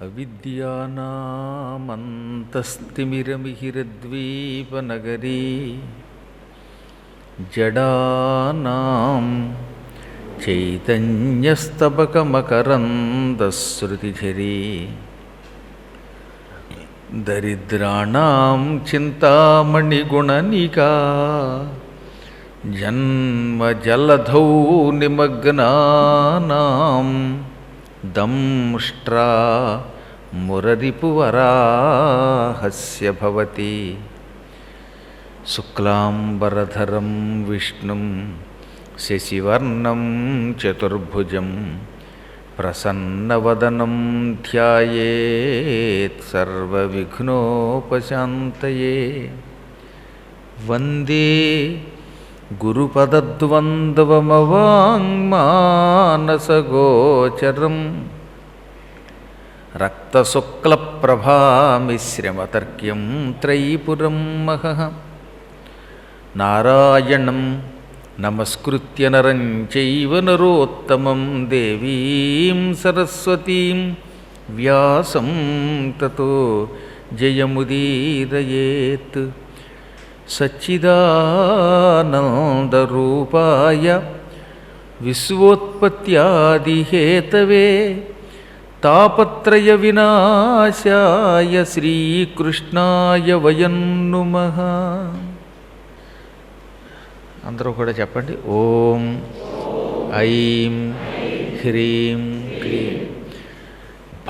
అవిద్యానామంతస్తిమిరమిహిరద్వీపనగరీ జడానాం చైతన్యస్తబకమకరందశ్రుతిఝరీ దరిద్రాణాం చింతామణిగుణనికా జన్మజలధౌ నిమగ్నానాం దంష్ట్రా మురరిపువరాహస్య భవతి శుక్లాంబరధరం విష్ణుం శశివర్ణం చతుర్భుజం ప్రసన్నవదనం ధ్యాయేత్ సర్వవిఘ్నోపశాంతయే. వందే గురుపదద్వంద్వమవాङ्మానసగోచరం రక్తశుక్లప్రభామిశ్రమతర్క్యం త్రైపురం మహః. నారాయణం నమస్కృత్య నరం చైవ నరోత్తమం దేవీం సరస్వతీం వ్యాసం తతో జయముదీరయేత్. సచ్చిదానందరూపాయ విశ్వోత్పత్యాదిహేతవే తాపత్రయ వినాశాయ శ్రీకృష్ణాయ వయం నుమః. అందరూ కూడా చెప్పండి. ఓం ఐం హ్రీం క్లీం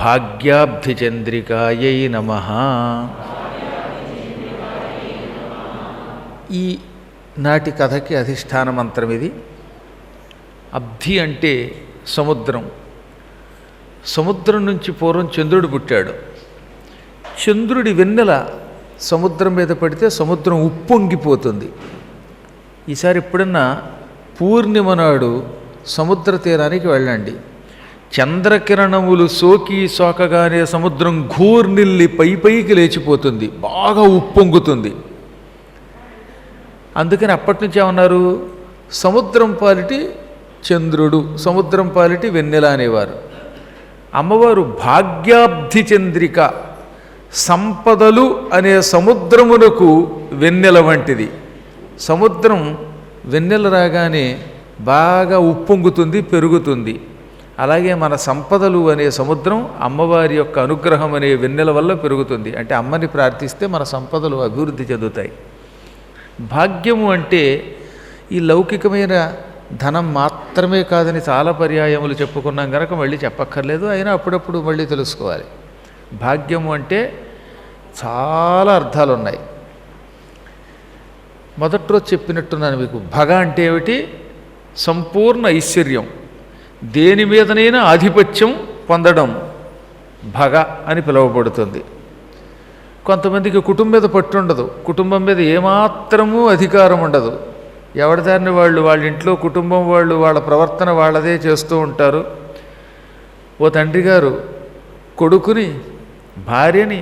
భాగ్యాబ్ధిచంద్రికాయై నమః. ఈ నాటి కథకి అధిష్టాన మంత్రం ఇది. అబ్ధి అంటే సముద్రం. సముద్రం నుంచి పూర్వం చంద్రుడు పుట్టాడు. చంద్రుడి వెన్నెల సముద్రం మీద పడితే సముద్రం ఉప్పొంగిపోతుంది. ఈసారి ఎప్పుడన్నా పూర్ణిమ నాడు సముద్ర తీరానికి వెళ్ళండి. చంద్రకిరణములు సోకగానే సముద్రం ఘూర్నిల్లి పైకి లేచిపోతుంది, బాగా ఉప్పొంగుతుంది. అందుకని అప్పటి నుంచి ఏమన్నారు, సముద్రం పాలిటి చంద్రుడు, సముద్రం పాలిటి వెన్నెల అనేవారు. అమ్మవారు భాగ్యాబ్ధి చంద్రిక, సంపదలు అనే సముద్రమునకు వెన్నెల వంటిది. సముద్రం వెన్నెల రాగానే బాగా ఉప్పొంగుతుంది, పెరుగుతుంది. అలాగే మన సంపదలు అనే సముద్రం అమ్మవారి యొక్క అనుగ్రహం అనే వెన్నెల వల్ల పెరుగుతుంది. అంటే అమ్మని ప్రార్థిస్తే మన సంపదలు అభివృద్ధి చెందుతాయి. భాగ్యము అంటే ఈ లౌకికమైన ధనం మాత్రమే కాదని చాలా పర్యాయములు చెప్పుకున్నాం కనుక మళ్ళీ చెప్పక్కర్లేదు. అయినా అప్పుడప్పుడు మళ్ళీ తెలుసుకోవాలి. భాగ్యము అంటే చాలా అర్థాలు ఉన్నాయి. మొదటి రోజు చెప్పినట్టున్నాను మీకు. భగ అంటే ఏమిటి? సంపూర్ణ ఐశ్వర్యం, దేని మీదనైనా ఆధిపత్యం పొందడం భగ అని పిలువబడుతుంది. కొంతమందికి కుటుంబం మీద పట్టు ఉండదు, కుటుంబం మీద ఏమాత్రమూ అధికారం ఉండదు. ఎవరిదారిని వాళ్ళు, వాళ్ళ ఇంట్లో కుటుంబం వాళ్ళు వాళ్ళ ప్రవర్తన వాళ్ళదే చేస్తూ ఉంటారు. ఓ తండ్రి గారు కొడుకుని, భార్యని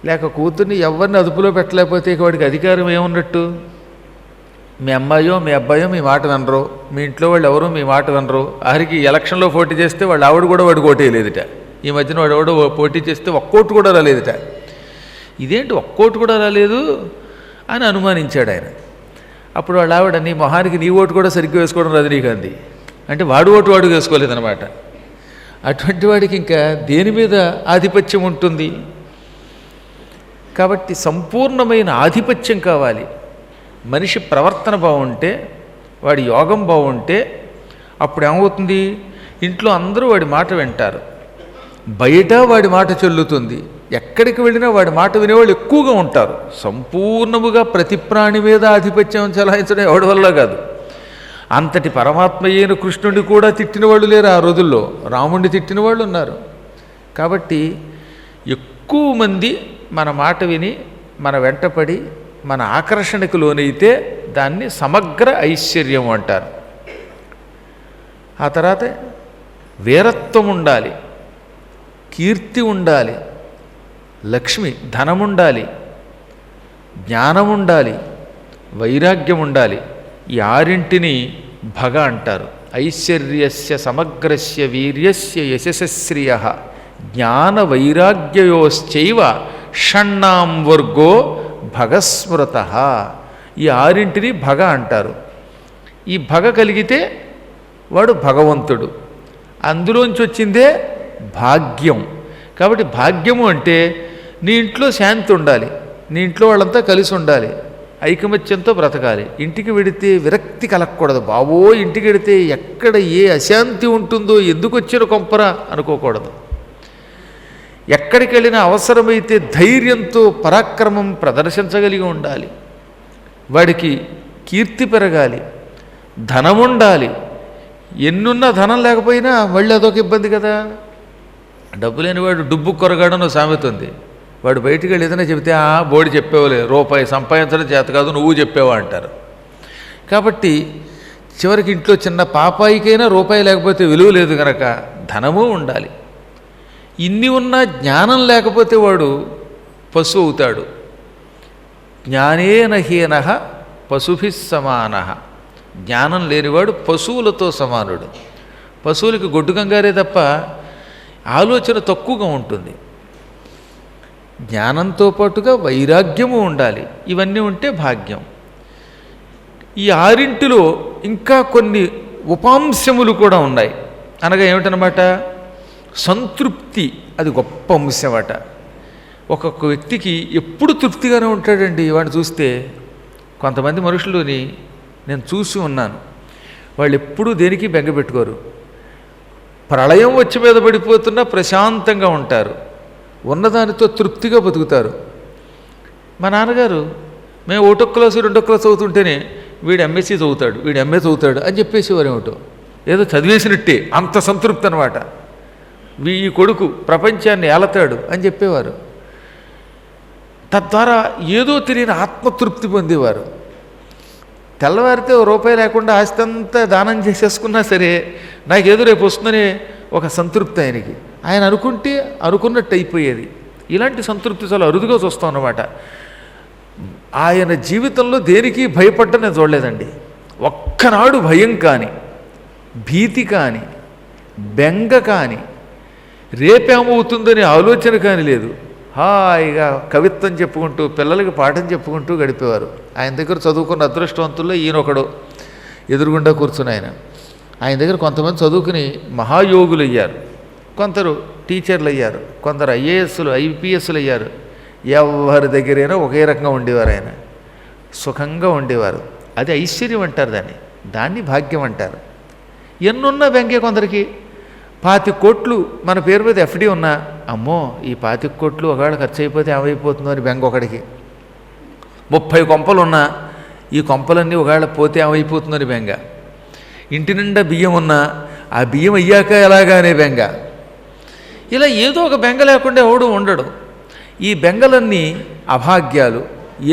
లేక కూతుర్ని ఎవరిని అదుపులో పెట్టలేకపోతే ఇక వాడికి అధికారం ఏమున్నట్టు? మీ అమ్మాయో మీ అబ్బాయో మీ మాట వినరు, మీ ఇంట్లో వాళ్ళు ఎవరో మీ మాట వినరు. ఆఖరికి ఎలక్షన్లో పోటీ చేస్తే వాళ్ళ ఆవిడ కూడా వాడికి ఓటేయలేదుట. ఈ మధ్యన వాడు ఎవడో పోటీ చేస్తే ఒక్కోటి కూడా రాలేదుట. ఇదేంటి ఒక్కోటి కూడా రాలేదు అని అనుమానించాడు ఆయన. అప్పుడు వాళ్ళ ఆవిడ, నీ మొహానికి నీ ఓటు కూడా సరిగ్గా వేసుకోవడం రజనీకాంత్ అంటే వాడు ఓటు వాడు వేసుకోలేదన్నమాట. అటువంటి వాడికి ఇంకా దేని మీద ఆధిపత్యం ఉంటుంది? కాబట్టి సంపూర్ణమైన ఆధిపత్యం కావాలి. మనిషి ప్రవర్తన బాగుంటే, వాడి యోగం బాగుంటే అప్పుడు ఏమవుతుంది? ఇంట్లో అందరూ వాడి మాట వింటారు, బయట వాడి మాట చెల్లుతుంది. ఎక్కడికి వెళ్ళినా వాడి మాట వినేవాళ్ళు ఎక్కువగా ఉంటారు. సంపూర్ణముగా ప్రతి ప్రాణి మీద ఆధిపత్యం చెలాయించడం ఎవడి వల్ల కాదు. అంతటి పరమాత్మ అయిన కృష్ణుడిని కూడా తిట్టిన వాళ్ళు లేరు ఆ రోజుల్లో. రాముడిని తిట్టిన వాళ్ళు ఉన్నారు. కాబట్టి ఎక్కువ మంది మన మాట విని మన వెంటపడి మన ఆకర్షణకు లోనైతే దాన్ని సమగ్ర ఐశ్వర్యం అంటారు. ఆ తర్వాత వీరత్వం ఉండాలి, కీర్తి ఉండాలి, లక్ష్మి ధనం ఉండాలి, జ్ఞానం ఉండాలి, వైరాగ్యం ఉండాలి. ఈ ఆరింటిని భగ అంటారు. ఐశ్వర్యస్య సమగ్రస్య వీర్యస్య యశస్శ్రియ జ్ఞాన వైరాగ్యయోశ్చైవ షణ్ణాం వర్గో భగస్మృత. ఈ ఆరింటిని భగ అంటారు. ఈ భగ కలిగితే వాడు భగవంతుడు. అందులోంచి వచ్చిందే భాగ్యం. కాబట్టి భాగ్యము అంటే నీ ఇంట్లో శాంతి ఉండాలి, నీ ఇంట్లో వాళ్ళంతా కలిసి ఉండాలి, ఐకమత్యంతో బ్రతకాలి. ఇంటికి వెడితే విరక్తి కలగకూడదు. బావో ఇంటికి వెడితే ఎక్కడ ఏ అశాంతి ఉంటుందో, ఎందుకు వచ్చిన కొంపరా అనుకోకూడదు. ఎక్కడికి వెళ్ళినా అవసరమైతే ధైర్యంతో పరాక్రమం ప్రదర్శించగలిగి ఉండాలి. వాడికి కీర్తి పెరగాలి, ధనం ఉండాలి. ఎన్నున్నా ధనం లేకపోయినా మళ్ళీ అదొక ఇబ్బంది కదా. డబ్బు లేనివాడు డుబ్బు కొరగాడని సామెత ఉంది. వాడు బయటికి వెళ్ళి ఏదైనా చెబితే బోడి చెప్పేవాలే, రూపాయి సంపాదించడం చేత కాదు నువ్వు చెప్పేవా అంటారు. కాబట్టి చివరికి ఇంట్లో చిన్న పాపాయికైనా రూపాయి లేకపోతే విలువ లేదు కనుక ధనము ఉండాలి. ఇన్ని ఉన్నా జ్ఞానం లేకపోతే వాడు పశువు అవుతాడు. జ్ఞానేన హీనః పశుభిః సమానః. జ్ఞానం లేనివాడు పశువులతో సమానుడు. పశువులకి గొడ్డు కంగారే తప్ప ఆలోచన తక్కువగా ఉంటుంది. జ్ఞానంతో పాటుగా వైరాగ్యము ఉండాలి. ఇవన్నీ ఉంటే భాగ్యం. ఈ ఆరింటిలో ఇంకా కొన్ని ఉపాంశములు కూడా ఉన్నాయి. అనగా ఏమిటనమాట, సంతృప్తి అది గొప్ప అంశమట. ఒక్కొక్క వ్యక్తికి ఎప్పుడు తృప్తిగానే ఉంటాడండి. వాడిని చూస్తే కొంతమంది మనుషులని నేను చూసి ఉన్నాను, వాళ్ళు ఎప్పుడూ దేనికి బెంగ పెట్టుకోరు. ప్రళయం వచ్చి మీద పడిపోతున్నా ప్రశాంతంగా ఉంటారు, ఉన్నదానితో తృప్తిగా బతుకుతారు. మా నాన్నగారు మేము 1వ క్లాసు 2వ క్లాసు చదువుతుంటేనే వీడు ఎంఎస్సీ చదువుతాడు, వీడు ఎంఏ చదువుతాడు అని చెప్పేసేవారు. ఏమిటో ఏదో చదివేసినట్టే అంత సంతృప్తి అనమాట. ఈ కొడుకు ప్రపంచాన్ని ఏలతాడు అని చెప్పేవారు. తద్వారా ఏదో తెలియని ఆత్మతృప్తి పొందేవారు. తెల్లవారితే రూపాయి లేకుండా ఆస్తి అంతా దానం చేసేసుకున్నా సరే నాకేదో రేపు వస్తుందనే ఒక సంతృప్తి ఆయనకి. ఆయన అనుకుంటే అనుకున్నట్టు అయిపోయేది. ఇలాంటి సంతృప్తి చాలా అరుదుగా చూస్తాం అన్నమాట. ఆయన జీవితంలో దేనికి భయపడ్డా నేను చూడలేదండి. ఒక్కనాడు భయం కానీ, భీతి కానీ, బెంగ కానీ, రేపేమవుతుందనే ఆలోచన కానీ లేదు. హాయిగా కవిత్వం చెప్పుకుంటూ పిల్లలకి పాఠం చెప్పుకుంటూ గడిపేవారు. ఆయన దగ్గర చదువుకున్న అదృష్టవంతుల్లో ఈయనొకడు ఎదురుగుండా కూర్చుని ఆయన దగ్గర కొంతమంది చదువుకుని మహాయోగులు అయ్యారు, కొందరు టీచర్లు అయ్యారు, కొందరు ఐఏఎస్లు ఐపీఎస్లు అయ్యారు. ఎవరి దగ్గరైనా ఒకే రకంగా ఉండేవారు. ఆయన సుఖంగా ఉండేవారు. అది ఐశ్వర్యం అంటారు, దాన్ని భాగ్యం అంటారు. ఎన్నున్నా బెంగే కొందరికి. 25 కోట్లు మన పేరు మీద ఎఫ్డి ఉన్నా, అమ్మో ఈ 25 కోట్లు ఒకవేళ ఖర్చు అయిపోతే ఏమైపోతుందో అని బెంగ ఒకడికి. 30 కొంపలు ఉన్నా ఈ కొంపలన్నీ ఒకవేళ పోతే ఏమైపోతుందో అని బెంగ. ఇంటి నిండా బియ్యం ఉన్నా ఆ బియ్యం అయ్యాక ఎలాగానే బెంగ. ఇలా ఏదో ఒక బెంగ లేకుండా ఎవడు ఉండడు. ఈ బెంగలన్నీ అభాగ్యాలు.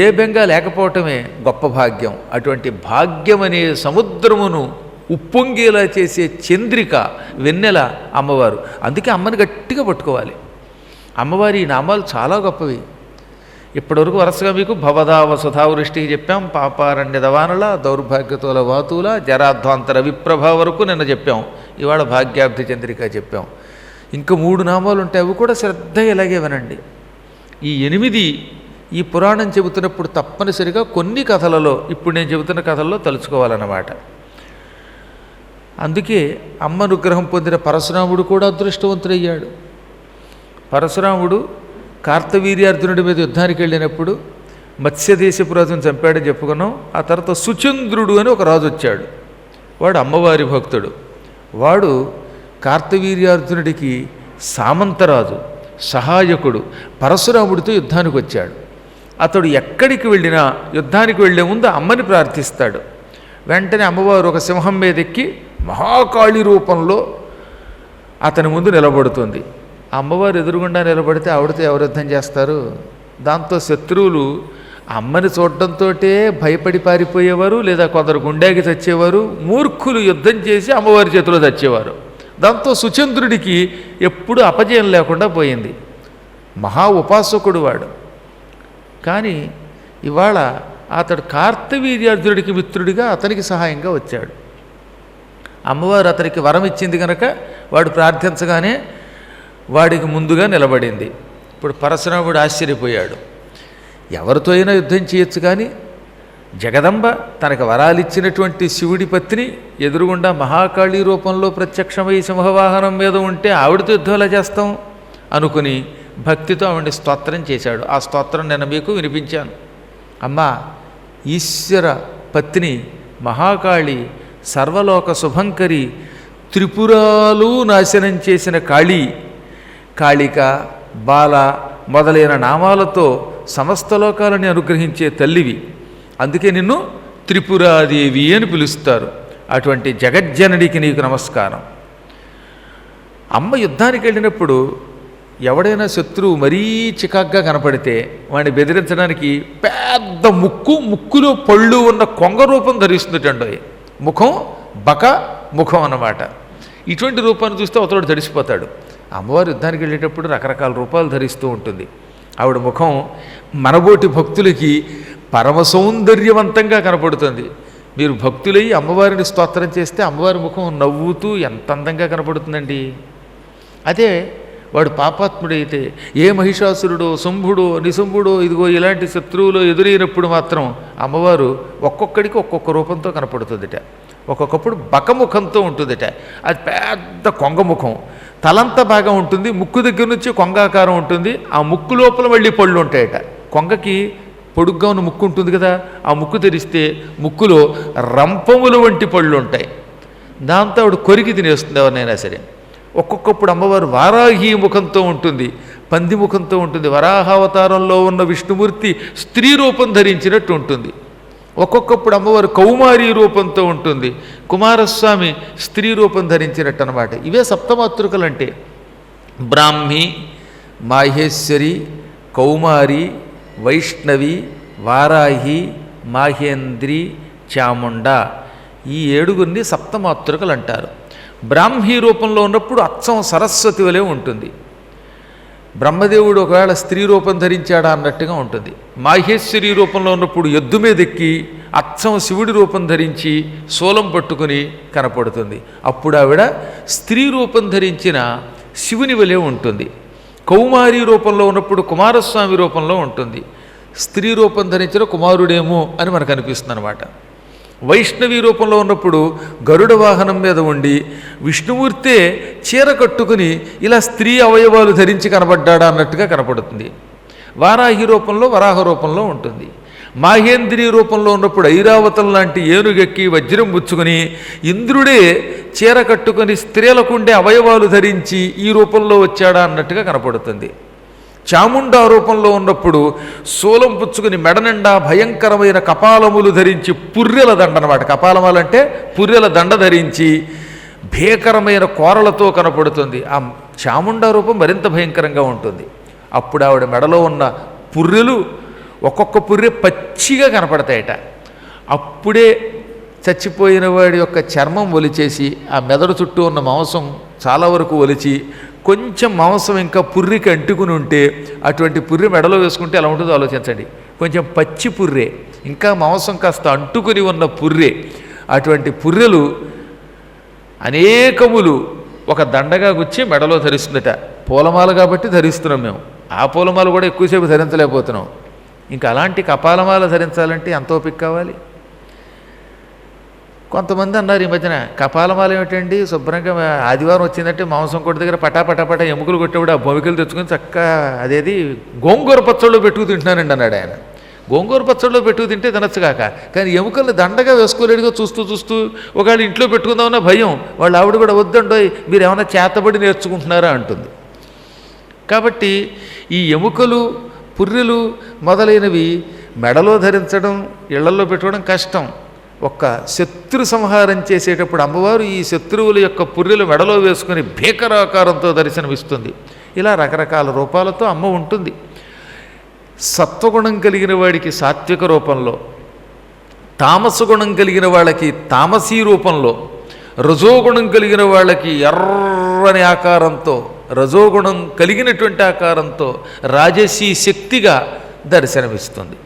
ఏ బెంగ లేకపోవటమే గొప్ప భాగ్యం. అటువంటి భాగ్యం అనే సముద్రమును ఉప్పొంగేలా చేసే చంద్రిక వెన్నెల అమ్మవారు. అందుకే అమ్మని గట్టిగా పట్టుకోవాలి. అమ్మవారి నామాలు చాలా గొప్పవి. ఇప్పటివరకు వరుసగా మీకు భవదా వసుధావృష్టి చెప్పాం, పాపారణ్య దవానల, దౌర్భాగ్యతోల వాతుల, జరాధ్వాంతర విప్రభ వరకు నిన్న చెప్పాం. ఇవాళ భాగ్యాబ్ధి చంద్రిక చెప్పాం. ఇంకా 3 నామాలు ఉంటాయి, అవి కూడా శ్రద్ధగా ఇలాగే వినండి. ఈ 8 ఈ పురాణం చెబుతున్నప్పుడు తప్పనిసరిగా కొన్ని కథలలో, ఇప్పుడు నేను చెబుతున్న కథల్లో తలుచుకోవాలన్నమాట. అందుకే అమ్మ అనుగ్రహం పొందిన పరశురాముడు కూడా అదృష్టవంతుడయ్యాడు. పరశురాముడు కార్తవీర్యార్జునుడి మీద యుద్ధానికి వెళ్ళినప్పుడు మత్స్యదేశపు రాజును చంపాడని చెప్పుకున్నాం. ఆ తర్వాత సుచంద్రుడు అని ఒక రాజు వచ్చాడు. వాడు అమ్మవారి భక్తుడు. వాడు కార్తవీర్యార్జునుడికి సామంతరాజు, సహాయకుడు. పరశురాముడితో యుద్ధానికి వచ్చాడు. అతడు ఎక్కడికి వెళ్ళినా యుద్ధానికి వెళ్ళే ముందు అమ్మని ప్రార్థిస్తాడు. వెంటనే అమ్మవారు ఒక సింహం మీద ఎక్కి మహాకాళి రూపంలో అతని ముందు నిలబడుతుంది. అమ్మవారు ఎదురుగుండా నిలబడితే ఆవిడతో ఎవరు యుద్ధం చేస్తారు? దాంతో శత్రువులు అమ్మని చూడడంతో భయపడి పారిపోయేవారు, లేదా కొందరు గుండెకి చచ్చేవారు. మూర్ఖులు యుద్ధం చేసి అమ్మవారి చేతిలో చచ్చేవారు. దాంతో సుచంద్రుడికి ఎప్పుడు అపజయం లేకుండా పోయింది. మహా ఉపాసకుడు వాడు. కానీ ఇవాళ అతడు కార్తవీర్యార్జునుడికి మిత్రుడిగా అతనికి సహాయంగా వచ్చాడు. అమ్మవారు అతనికి వరం ఇచ్చింది కనుక వాడు ప్రార్థించగానే వాడికి ముందుగా నిలబడింది. ఇప్పుడు పరశురాముడు ఆశ్చర్యపోయాడు. ఎవరితో అయినా యుద్ధం చేయొచ్చు, కానీ జగదంబ తనకు వరాలిచ్చినటువంటి శివుడి పత్ని ఎదురుగుండా మహాకాళీ రూపంలో ప్రత్యక్షమై సింహవాహనం మీద ఉంటే ఆవిడతో యుద్ధం ఎలా చేస్తాం అనుకుని భక్తితో ఆవిడ్ని స్తోత్రం చేశాడు. ఆ స్తోత్రం నేను మీకు వినిపించాను. అమ్మా, ఈశ్వర పత్ని మహాకాళి, సర్వలోక శుభంకరి, త్రిపురాలు నాశనం చేసిన కాళీ, కాళిక, బాల మొదలైన నామాలతో సమస్త లోకాలని అనుగ్రహించే తల్లివి. అందుకే నిన్ను త్రిపురాదేవి అని పిలుస్తారు. అటువంటి జగజ్జనడికి నీకు నమస్కారం. అమ్మ యుద్ధానికి వెళ్ళినప్పుడు ఎవడైనా శత్రువు మరీ చికాగ్గా కనపడితే వాడిని బెదిరించడానికి పెద్ద ముక్కులో పళ్ళు ఉన్న కొంగ రూపం ధరిస్తుందండి. ముఖం బక ముఖం అన్నమాట. ఇటువంటి రూపాన్ని చూస్తే అవతోడు తడిసిపోతాడు. అమ్మవారు యుద్ధానికి వెళ్ళేటప్పుడు రకరకాల రూపాలు ధరిస్తూ ఉంటుంది. ఆవిడ ముఖం మనబోటి భక్తులకి పరమ సౌందర్యవంతంగా కనపడుతుంది. మీరు భక్తులై అమ్మవారిని స్తోత్రం చేస్తే అమ్మవారి ముఖం నవ్వుతూ ఎంత అందంగా కనపడుతుందండి. అదే వాడు పాపాత్ముడైతే ఏ మహిషాసురుడో, శంభుడో, నిశంభుడో, ఇదిగో ఇలాంటి శత్రువులు ఎదురైనప్పుడు మాత్రం అమ్మవారు ఒక్కొక్కడికి ఒక్కొక్క రూపంతో కనపడుతుందిట. ఒక్కొక్కప్పుడు బకముఖంతో ఉంటుందిట. అది పెద్ద కొంగముఖం, తలంతా బాగా ఉంటుంది, ముక్కు దగ్గర నుంచి కొంగాకారం ఉంటుంది. ఆ ముక్కు లోపల మళ్ళీ పళ్ళు ఉంటాయట. కొంగకి పొడుగ్గా ఉన్న ముక్కు ఉంటుంది కదా, ఆ ముక్కు తెరిస్తే ముక్కులో రంపముల వంటి పళ్ళు ఉంటాయి. దాంతో ఆవిడ కొరికి తినేస్తుంది ఎవరినైనా సరే. ఒక్కొక్కప్పుడు అమ్మవారు వారాహి ముఖంతో ఉంటుంది, పంది ముఖంతో ఉంటుంది. వరాహావతారంలో ఉన్న విష్ణుమూర్తి స్త్రీ రూపం ధరించినట్టు ఉంటుంది. ఒక్కొక్కప్పుడు అమ్మవారు కౌమారీ రూపంతో ఉంటుంది, కుమారస్వామి స్త్రీ రూపం ధరించినట్టు అనమాట. ఇవే సప్తమాతృకలు అంటే. బ్రాహ్మి, మాహేశ్వరి, కౌమారి, వైష్ణవి, వారాహి, మాహేంద్రి, చాముండ, ఈ 7గురిని సప్తమాతృకలు అంటారు. బ్రాహ్మీ రూపంలో ఉన్నప్పుడు అచ్చం సరస్వతి వలె ఉంటుంది. బ్రహ్మదేవుడు ఒకవేళ స్త్రీ రూపం ధరించాడా అన్నట్టుగా ఉంటుంది. మాహేశ్వరి రూపంలో ఉన్నప్పుడు ఎద్దు మీద ఎక్కి అచ్చం శివుడి రూపం ధరించి శూలం పట్టుకుని కనపడుతుంది. అప్పుడు ఆవిడ స్త్రీ రూపం ధరించిన శివుని వలె ఉంటుంది. కౌమారీ రూపంలో ఉన్నప్పుడు కుమారస్వామి రూపంలో ఉంటుంది. స్త్రీ రూపం ధరించిన కుమారుడేమో అని మనకు అనిపిస్తుంది అనమాట. వైష్ణవి రూపంలో ఉన్నప్పుడు గరుడ వాహనం మీద ఉండి విష్ణుమూర్తే చీర కట్టుకుని ఇలా స్త్రీ అవయవాలు ధరించి కనబడ్డాడా అన్నట్టుగా కనపడుతుంది. వారాహి రూపంలో వరాహ రూపంలో ఉంటుంది. మాహేంద్రి రూపంలో ఉన్నప్పుడు ఐరావతం లాంటి ఏనుగెక్కి వజ్రం పుచ్చుకొని ఇంద్రుడే చీర కట్టుకొని స్త్రీలకుండే అవయవాలు ధరించి ఈ రూపంలో వచ్చాడా అన్నట్టుగా కనపడుతుంది. చాముండా రూపంలో ఉన్నప్పుడు శూలం పుచ్చుకుని మెడనిండా భయంకరమైన కపాలములు ధరించి పుర్రెల దండ అన్నమాట. కపాలమాలంటే పుర్రెల దండ ధరించి భీకరమైన కోరలతో కనపడుతుంది. ఆ చాముండా రూపం మరింత భయంకరంగా ఉంటుంది. అప్పుడు ఆవిడ మెడలో ఉన్న పుర్రెలు ఒక్కొక్క పుర్రె పచ్చిగా కనపడతాయట. అప్పుడే చచ్చిపోయిన వాడి యొక్క చర్మం ఒలిచేసి ఆ మెదడు చుట్టూ ఉన్న మాంసం చాలా వరకు ఒలిచి కొంచెం మాంసం ఇంకా పుర్రికి అంటుకుని ఉంటే అటువంటి పుర్రె మెడలో వేసుకుంటే ఎలా ఉంటుందో ఆలోచించండి. కొంచెం పచ్చి పుర్రె, ఇంకా మాంసం కాస్త అంటుకుని ఉన్న పుర్రె, అటువంటి పుర్రెలు అనేకములు ఒక దండగా గుచ్చి మెడలో ధరిస్తుందట. పూలమాల కాబట్టి ధరిస్తున్నాం మేము. ఆ పూలమాల కూడా ఎక్కువసేపు ధరించలేకపోతున్నాం. ఇంకా అలాంటి కపాలమాల ధరించాలంటే ఎంత ఓపిక కావాలి. కొంతమంది అన్నారు ఈ మధ్యన, కపాలమాల ఏమిటండి, శుభ్రంగా ఆదివారం వచ్చిందంటే మాంసం కొట్టి దగ్గర పటాపటాపట ఎముకలు కొట్టేవాడు ఆ బొమికలు తెచ్చుకొని చక్కగా అదేది గోంగూర పచ్చళ్ళు పెట్టుకు తింటున్నానండి అన్నాడు ఆయన. గోంగూర పచ్చళ్ళు పెట్టుకు తింటే తినచ్చు కాక, కానీ ఎముకల్ని దండగా వేసుకోలేడుగా చూస్తూ ఒకవేళ ఇంట్లో పెట్టుకుందామన్న భయం. వాళ్ళు ఆవిడ కూడా వద్దండోయ్ మీరు ఏమైనా చేతబడి నేర్చుకుంటున్నారా అంటుంది. కాబట్టి ఈ ఎముకలు, పుర్రెలు మొదలైనవి మెడలో ధరించడం, ఇళ్లలో పెట్టుకోవడం కష్టం. ఒక్క శత్రు సంహారం చేసేటప్పుడు అమ్మవారు ఈ శత్రువుల యొక్క పుర్రెలు మెడలో వేసుకుని భీకరాకారంతో దర్శనమిస్తుంది. ఇలా రకరకాల రూపాలతో అమ్మ ఉంటుంది. సత్వగుణం కలిగిన వాడికి సాత్విక రూపంలో, తామస గుణం కలిగిన వాళ్ళకి తామసీ రూపంలో, రజోగుణం కలిగిన వాళ్ళకి ఎర్రని ఆకారంతో, రజోగుణం కలిగినటువంటి ఆకారంతో రాజసీ శక్తిగా దర్శనమిస్తుంది.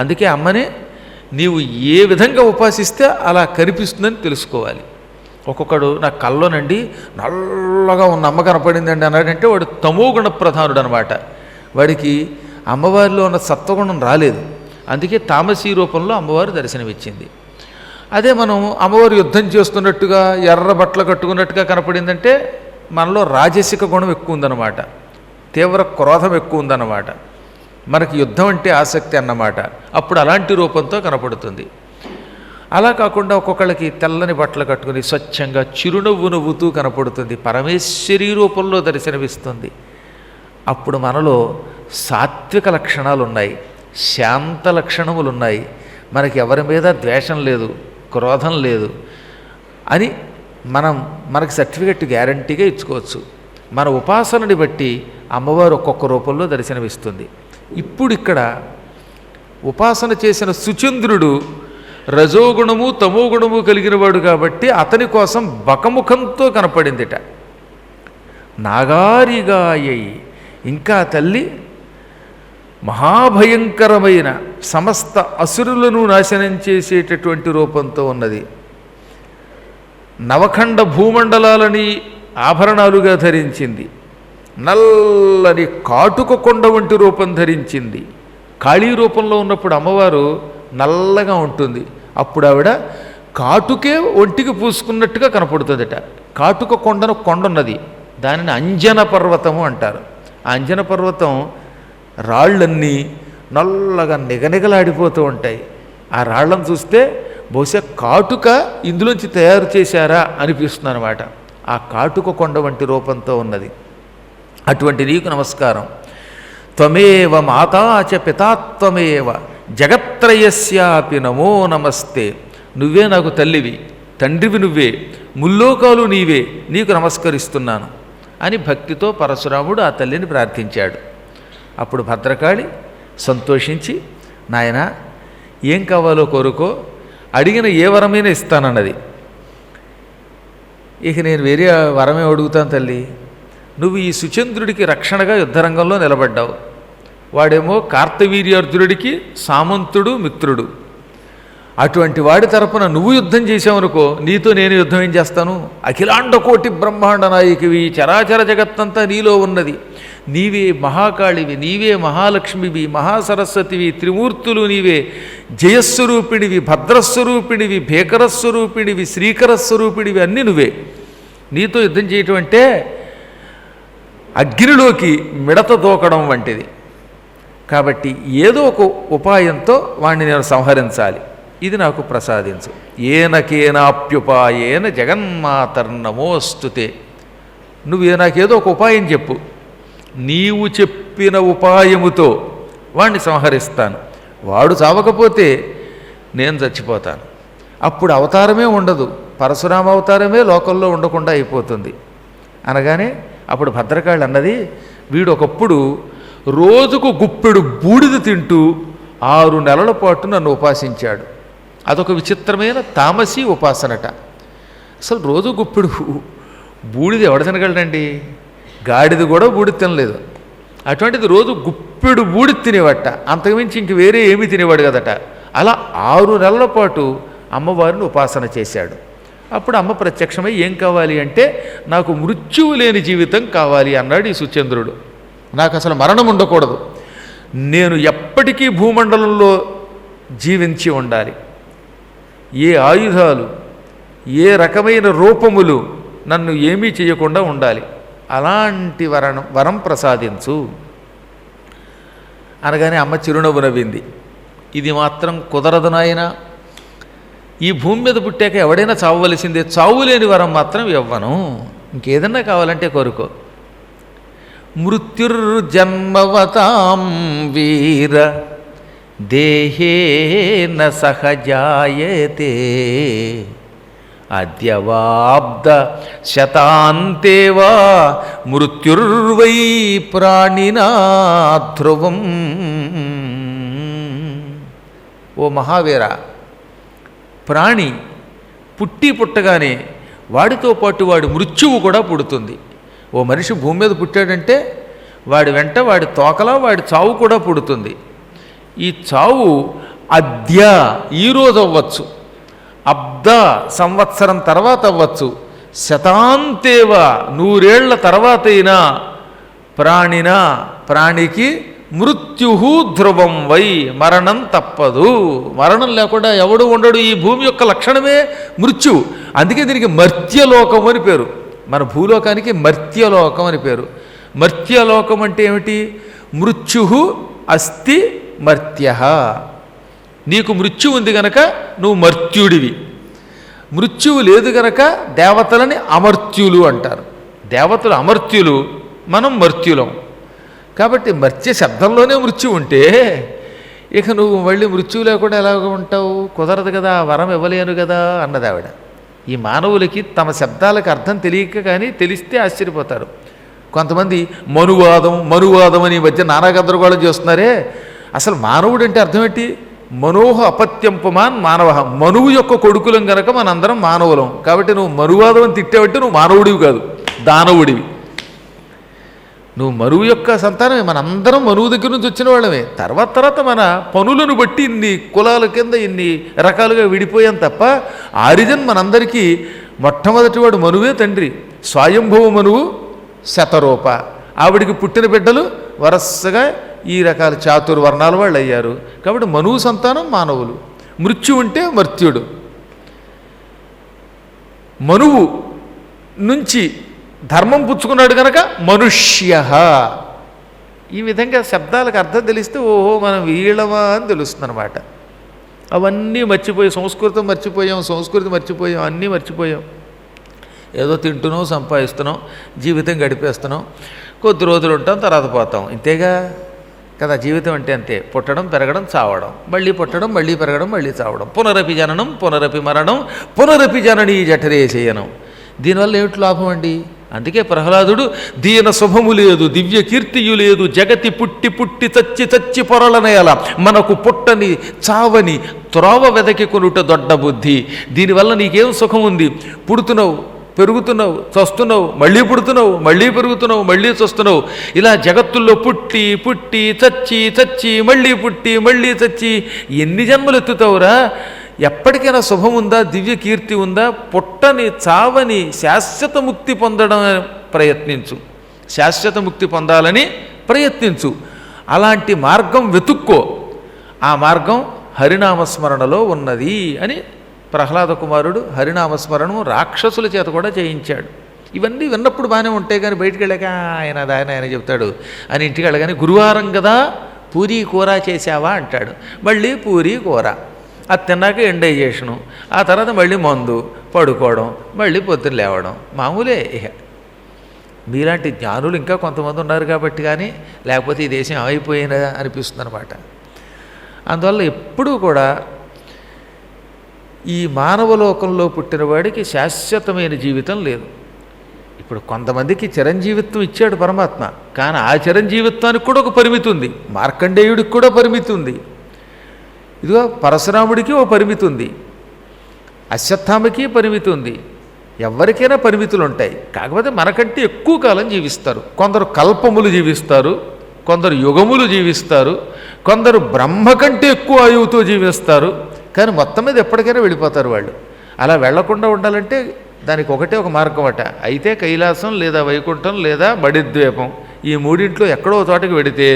అందుకే అమ్మనే నీవు ఏ విధంగా ఉపాసిస్తే అలా కనిపిస్తుందని తెలుసుకోవాలి. ఒక్కొక్కడు నా కల్లోనండి నల్లగా ఉన్న అమ్మ కనపడిందండి అన్నాడంటే వాడు తమోగుణ ప్రధానుడు అనమాట. వాడికి అమ్మవారిలో ఉన్న సత్వగుణం రాలేదు, అందుకే తామసీ రూపంలో అమ్మవారు దర్శనమిచ్చింది. అదే మనం అమ్మవారు యుద్ధం చేస్తున్నట్టుగా ఎర్ర బట్టలు కట్టుకున్నట్టుగా కనపడిందంటే మనలో రాజసిక గుణం ఎక్కువ ఉందన్నమాట, తీవ్ర క్రోధం ఎక్కువ ఉందన్నమాట, మనకి యుద్ధం అంటే ఆసక్తి అన్నమాట. అప్పుడు అలాంటి రూపంతో కనపడుతుంది. అలా కాకుండా ఒక్కొక్కళ్ళకి తెల్లని బట్టలు కట్టుకుని స్వచ్ఛంగా చిరునవ్వు నవ్వుతూ కనపడుతుంది, పరమేశ్వరీ రూపంలో దర్శనమిస్తుంది. అప్పుడు మనలో సాత్విక లక్షణాలు ఉన్నాయి, శాంత లక్షణములు ఉన్నాయి, మనకి ఎవరి మీద ద్వేషం లేదు, క్రోధం లేదు అని మనకి సర్టిఫికెట్ గ్యారంటీగా ఇచ్చుకోవచ్చు. మన ఉపాసనని బట్టి అమ్మవారు ఒక్కొక్క రూపంలో దర్శనమిస్తుంది. ఇప్పుడు ఇక్కడ ఉపాసన చేసిన సుచంద్రుడు రజోగుణము తమోగుణము కలిగినవాడు కాబట్టి అతని కోసం బకముఖంతో కనపడిందిట. నాగారిగాయై, ఇంకా తల్లి మహాభయంకరమైన సమస్త అసురులను నాశనం చేసేటటువంటి రూపంతో ఉన్నది. నవఖండ భూమండలాలని ఆభరణాలుగా ధరించింది. నల్లని కాటుక కొండ వంటి రూపం ధరించింది. కాళీ రూపంలో ఉన్నప్పుడు అమ్మవారు నల్లగా ఉంటుంది, అప్పుడు ఆవిడ కాటుకే ఒంటికి పూసుకున్నట్టుగా కనపడుతుందట. కాటుక కొండను కొండ ఉన్నది, దానిని అంజన పర్వతము అంటారు. ఆ అంజన పర్వతం రాళ్ళన్నీ నల్లగా నిగనిగలాడిపోతూ ఉంటాయి. ఆ రాళ్ళను చూస్తే బహుశా కాటుక ఇందులోంచి తయారు చేశారా అనిపిస్తుంది అనమాట. ఆ కాటుక కొండ వంటి రూపంతో ఉన్నది. అటువంటి నీకు నమస్కారం. త్వమేవ మాతాచ పితాత్వమేవ జగత్రయస్యాపి నమో నమస్తే. నువ్వే నాకు తల్లివి, తండ్రివి నువ్వే, ముల్లోకాలు నీవే, నీకు నమస్కరిస్తున్నాను అని భక్తితో పరశురాముడు ఆ తల్లిని ప్రార్థించాడు. అప్పుడు భద్రకాళి సంతోషించి, నాయన ఏం కావాలో కోరుకో, అడిగిన ఏ వరమైనా ఇస్తానన్నది. ఇక నేను వేరే వరమే అడుగుతాను తల్లి, నువ్వు ఈ సుచంద్రుడికి రక్షణగా యుద్ధరంగంలో నిలబడ్డావు. వాడేమో కార్తవీర్యార్జునుడికి సామంతుడు మిత్రుడు. అటువంటి వాడి తరపున నువ్వు యుద్ధం చేసావనుకో, నీతో నేను యుద్ధం ఏం చేస్తాను? అఖిలాండ కోటి బ్రహ్మాండ నాయకివి, చరాచర జగత్తంతా నీలో ఉన్నది. నీవే మహాకాళివి, నీవే మహాలక్ష్మివి, మహాసరస్వతివి, త్రిమూర్తులు నీవే, జయస్వరూపిణివి, భద్రస్వరూపిణివి, భీకరస్వరూపిణివి, శ్రీకరస్వరూపిణివి, అన్నీ నువ్వే. నీతో యుద్ధం చేయటం అంటే అగ్నిలోకి మిడత దూకడం వంటిది. కాబట్టి ఏదో ఒక ఉపాయంతో వాణ్ణి నేను సంహరించాలి, ఇది నాకు ప్రసాదించు. ఏనకేనాప్యుపాయేన జగన్మాతర్నమోస్తుతే. నువ్వు నాకేదో ఒక ఉపాయం చెప్పు, నీవు చెప్పిన ఉపాయముతో వాణ్ణి సంహరిస్తాను. వాడు చావకపోతే నేను చచ్చిపోతాను. అప్పుడు అవతారమే ఉండదు, పరశురామ అవతారమే లోకంలో ఉండకుండా అయిపోతుంది. అనగానే అప్పుడు భద్రకాళి అన్నది, వీడు ఒకప్పుడు రోజుకు గుప్పెడు బూడిద తింటూ 6 నెలల పాటు నన్ను ఉపాసించాడు. అదొక విచిత్రమైన తామసీ ఉపాసనట. అసలు రోజు గుప్పెడు బూడిద ఎవడ తినగలడండి? గాడిది కూడా బూడిద తినలేదు. అటువంటిది రోజు గుప్పెడు బూడిద తినేవట, అంతకుమించి ఇంక వేరే ఏమీ తినేవాడు కదట. అలా 6 నెలల పాటు అమ్మవారిని ఉపాసన చేశాడు. అప్పుడు అమ్మ ప్రత్యక్షమై ఏం కావాలి అంటే, నాకు మృత్యువు లేని జీవితం కావాలి అన్నాడు ఈ సుచంద్రుడు. నాకు అసలు మరణం ఉండకూడదు, నేను ఎప్పటికీ భూమండలంలో జీవించి ఉండాలి, ఏ ఆయుధాలు ఏ రకమైన రూపములు నన్ను ఏమీ చేయకుండా ఉండాలి, అలాంటి వరం ప్రసాదించు అనగానే అమ్మ చిరునవ్వు నవ్వింది. ఇది మాత్రం కుదరదు నాయనా, ఈ భూమి మీద పుట్టాక ఎవడైనా చావవలసిందే, చావులేని వరం మాత్రం ఇవ్వను, ఇంకేదన్నా కావాలంటే కోరుకో. మృత్యుర్జన్మవతాం వీర దేహేన సహజాయతే అద్యవాబ్ద శతాంతేవా మృత్యుర్వై ప్రాణినా ధ్రువం. ఓ మహావీర, ప్రాణి పుట్టగానే వాడితో పాటు వాడి మృత్యువు కూడా పుడుతుంది. ఓ మనిషి భూమి మీద పుట్టాడంటే వాడి వెంట వాడి తోకలా వాడి చావు కూడా పుడుతుంది. ఈ చావు అద్య ఈరోజు అవ్వచ్చు, అబ్ద సంవత్సరం తర్వాత అవ్వచ్చు, శతాంతేవ 100 ఏళ్ల తర్వాత అయినా ప్రాణికి మృత్యు ధ్రువం వై, మరణం తప్పదు. మరణం లేకుండా ఎవడు ఉండడు. ఈ భూమి యొక్క లక్షణమే మృత్యు. అందుకే దీనికి మర్త్యలోకం అని పేరు. మన భూలోకానికి మర్త్యలోకం అని పేరు. మర్త్యలోకం అంటే ఏమిటి? మృత్యు అస్తి మర్త్య. నీకు మృత్యు ఉంది గనక నువ్వు మర్త్యుడివి. మృత్యువు లేదు గనక దేవతలని అమర్త్యులు అంటారు. దేవతలు అమర్త్యులు, మనం మర్త్యులం. కాబట్టి మర్త్య శబ్దంలోనే మృత్యు ఉంటే ఇక నువ్వు మళ్ళీ మృత్యువు లేకుండా ఎలాగ ఉంటావు? కుదరదు కదా, వరం ఇవ్వలేను కదా అన్నది ఆవిడ. ఈ మానవులకి తమ శబ్దాలకు అర్థం తెలియక కానీ తెలిస్తే ఆశ్చర్యపోతారు. కొంతమంది మనువాదం అని ఈ మధ్య నానా గందరగోళం చేస్తున్నారే. అసలు మానవుడు అంటే అర్థం ఏంటి? మనోహ అపత్యం పుమాన్ మానవ. మనువు యొక్క కొడుకులం గనక మనందరం మానవులం. కాబట్టి నువ్వు మనువాదం అని తిట్టావంటే నువ్వు మానవుడివి కాదు, దానవుడివి. నువ్వు మనువు యొక్క సంతానమే. మనందరం మనువు దగ్గర నుంచి వచ్చిన వాళ్ళమే. తర్వాత మన పనులను బట్టి ఇన్ని కులాల కింద ఇన్ని రకాలుగా విడిపోయాం తప్ప ఆరిజన్ మనందరికీ మొట్టమొదటి వాడు మనువే తండ్రి. స్వయంభవ మనువు శతరూప. ఆవిడికి పుట్టిన బిడ్డలు వరసగా ఈ రకాల చాతుర్వర్ణాల వాళ్ళు అయ్యారు. కాబట్టి మనువు సంతానం మానవులు. మృత్యు ఉంటే మర్త్యుడు. మనువు నుంచి ధర్మం పుచ్చుకున్నాడు కనుక మనుష్య. ఈ విధంగా శబ్దాలకు అర్థం తెలిస్తే ఓహో మనం వీళ్ళమా అని తెలుస్తుంది అనమాట. అవన్నీ మర్చిపోయాం. సంస్కృతి మర్చిపోయాం, అన్నీ మర్చిపోయాం. ఏదో తింటున్నాం, సంపాదిస్తున్నాం, జీవితం గడిపేస్తున్నాం, కొద్ది రోజులు ఉంటాం, తర్వాత పోతాం. ఇంతేగా కదా జీవితం అంటే. అంతే. పుట్టడం, పెరగడం, చావడం, మళ్ళీ పుట్టడం, మళ్ళీ పెరగడం, మళ్ళీ చావడం. పునరపి జననం, పునరపి మరణం, పునరపి జననీ జఠరే చేయనం. దీనివల్ల ఏమిటి లాభం అండి? అందుకే ప్రహ్లాదుడు దీన శుభము లేదు, దివ్య కీర్తియు లేదు, జగతి పుట్టి పుట్టి చచ్చి పొరలనేల, మనకు పుట్టని చావని త్రోవ వెదకి కొనుట దొడ్డ బుద్ధి. దీనివల్ల నీకేం సుఖం ఉంది? పుడుతున్నావు, పెరుగుతున్నావు, చస్తున్నావు, మళ్ళీ పుడుతున్నావు, మళ్ళీ పెరుగుతున్నావు, మళ్ళీ చస్తున్నావు. ఇలా జగత్తుల్లో పుట్టి పుట్టి చచ్చి మళ్ళీ పుట్టి మళ్ళీ చచ్చి ఎన్ని జన్మలు ఎత్తుతావురా? ఎప్పటికైనా శుభం ఉందా? దివ్య కీర్తి ఉందా? పుట్టని చావని శాశ్వత ముక్తి పొందడం ప్రయత్నించు. శాశ్వత ముక్తి పొందాలని ప్రయత్నించు. అలాంటి మార్గం వెతుక్కో. ఆ మార్గం హరినామస్మరణలో ఉన్నది అని ప్రహ్లాద కుమారుడు హరినామస్మరణము రాక్షసుల చేత కూడా చేయించాడు. ఇవన్నీ విన్నప్పుడు బాగానే ఉంటాయి, కానీ బయటికి వెళ్ళాక ఆయన చెప్తాడు అని ఇంటికి వెళ్ళగానే గురువారం కదా పూరీ కూర చేసావా అంటాడు. మళ్ళీ పూరీ కూర, అది తిన్నాక ఎండైజేషను, ఆ తర్వాత మళ్ళీ మందు, పడుకోవడం, మళ్ళీ పొద్దున్న లేవడం. మామూలే. ఇక మీలాంటి జ్ఞానులు ఇంకా కొంతమంది ఉన్నారు కాబట్టి, కానీ లేకపోతే ఈ దేశం అయిపోయినా అనిపిస్తుంది అనమాట. అందువల్ల ఎప్పుడూ కూడా ఈ మానవలోకంలో పుట్టిన వాడికి శాశ్వతమైన జీవితం లేదు. ఇప్పుడు కొంతమందికి చిరంజీవిత్వం ఇచ్చాడు పరమాత్మ, కానీ ఆ చిరంజీవిత్వానికి కూడా ఒక పరిమితి ఉంది. మార్కండేయుడికి కూడా పరిమితి ఉంది. ఇదిగో పరశురాముడికి ఓ పరిమితి ఉంది, అశ్వత్థామకి పరిమితి ఉంది. ఎవరికైనా పరిమితులు ఉంటాయి. కాకపోతే మనకంటే ఎక్కువ కాలం జీవిస్తారు. కొందరు కల్పములు జీవిస్తారు, కొందరు యుగములు జీవిస్తారు, కొందరు బ్రహ్మ కంటే ఎక్కువ ఆయువుతో జీవిస్తారు. కానీ మొత్తం మీద ఎప్పటికైనా వెళ్ళిపోతారు వాళ్ళు. అలా వెళ్లకుండా ఉండాలంటే దానికి ఒకటే ఒక మార్గం అట. అయితే కైలాసం లేదా వైకుంఠం లేదా మడిద్వీపం, ఈ మూడింట్లో ఎక్కడో చోటకి వెడితే,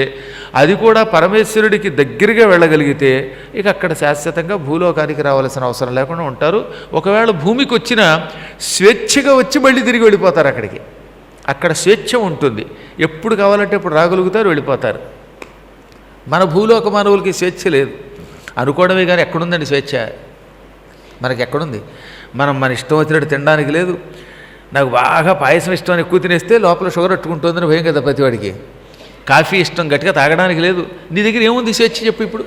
అది కూడా పరమేశ్వరుడికి దగ్గరగా వెళ్ళగలిగితే ఇక అక్కడ శాశ్వతంగా భూలోకానికి రావాల్సిన అవసరం లేకుండా ఉంటారు. ఒకవేళ భూమికి వచ్చిన స్వేచ్ఛగా వచ్చి మళ్ళీ తిరిగి వెళ్ళిపోతారు అక్కడికి. అక్కడ స్వేచ్ఛ ఉంటుంది. ఎప్పుడు కావాలంటే ఇప్పుడు రాగలుగుతారు, వెళ్ళిపోతారు. మన భూలోక మానవులకి స్వేచ్ఛ లేదు అనుకోవడమే, కానీ ఎక్కడుందండి స్వేచ్ఛ? మనకి ఎక్కడుంది? మనం మన ఇష్టం వచ్చినట్టు తినడానికి లేదు. నాకు బాగా పాయసం ఇష్టం అని ఎక్కువ తినేస్తే లోపల షుగర్ అట్టుకుంటుందని భయం కదా ప్రతివాడికి. కాఫీ ఇష్టం గట్టిగా తాగడానికి లేదు. నీ దగ్గర ఏముంది స్వేచ్ఛ చెప్పు? ఇప్పుడు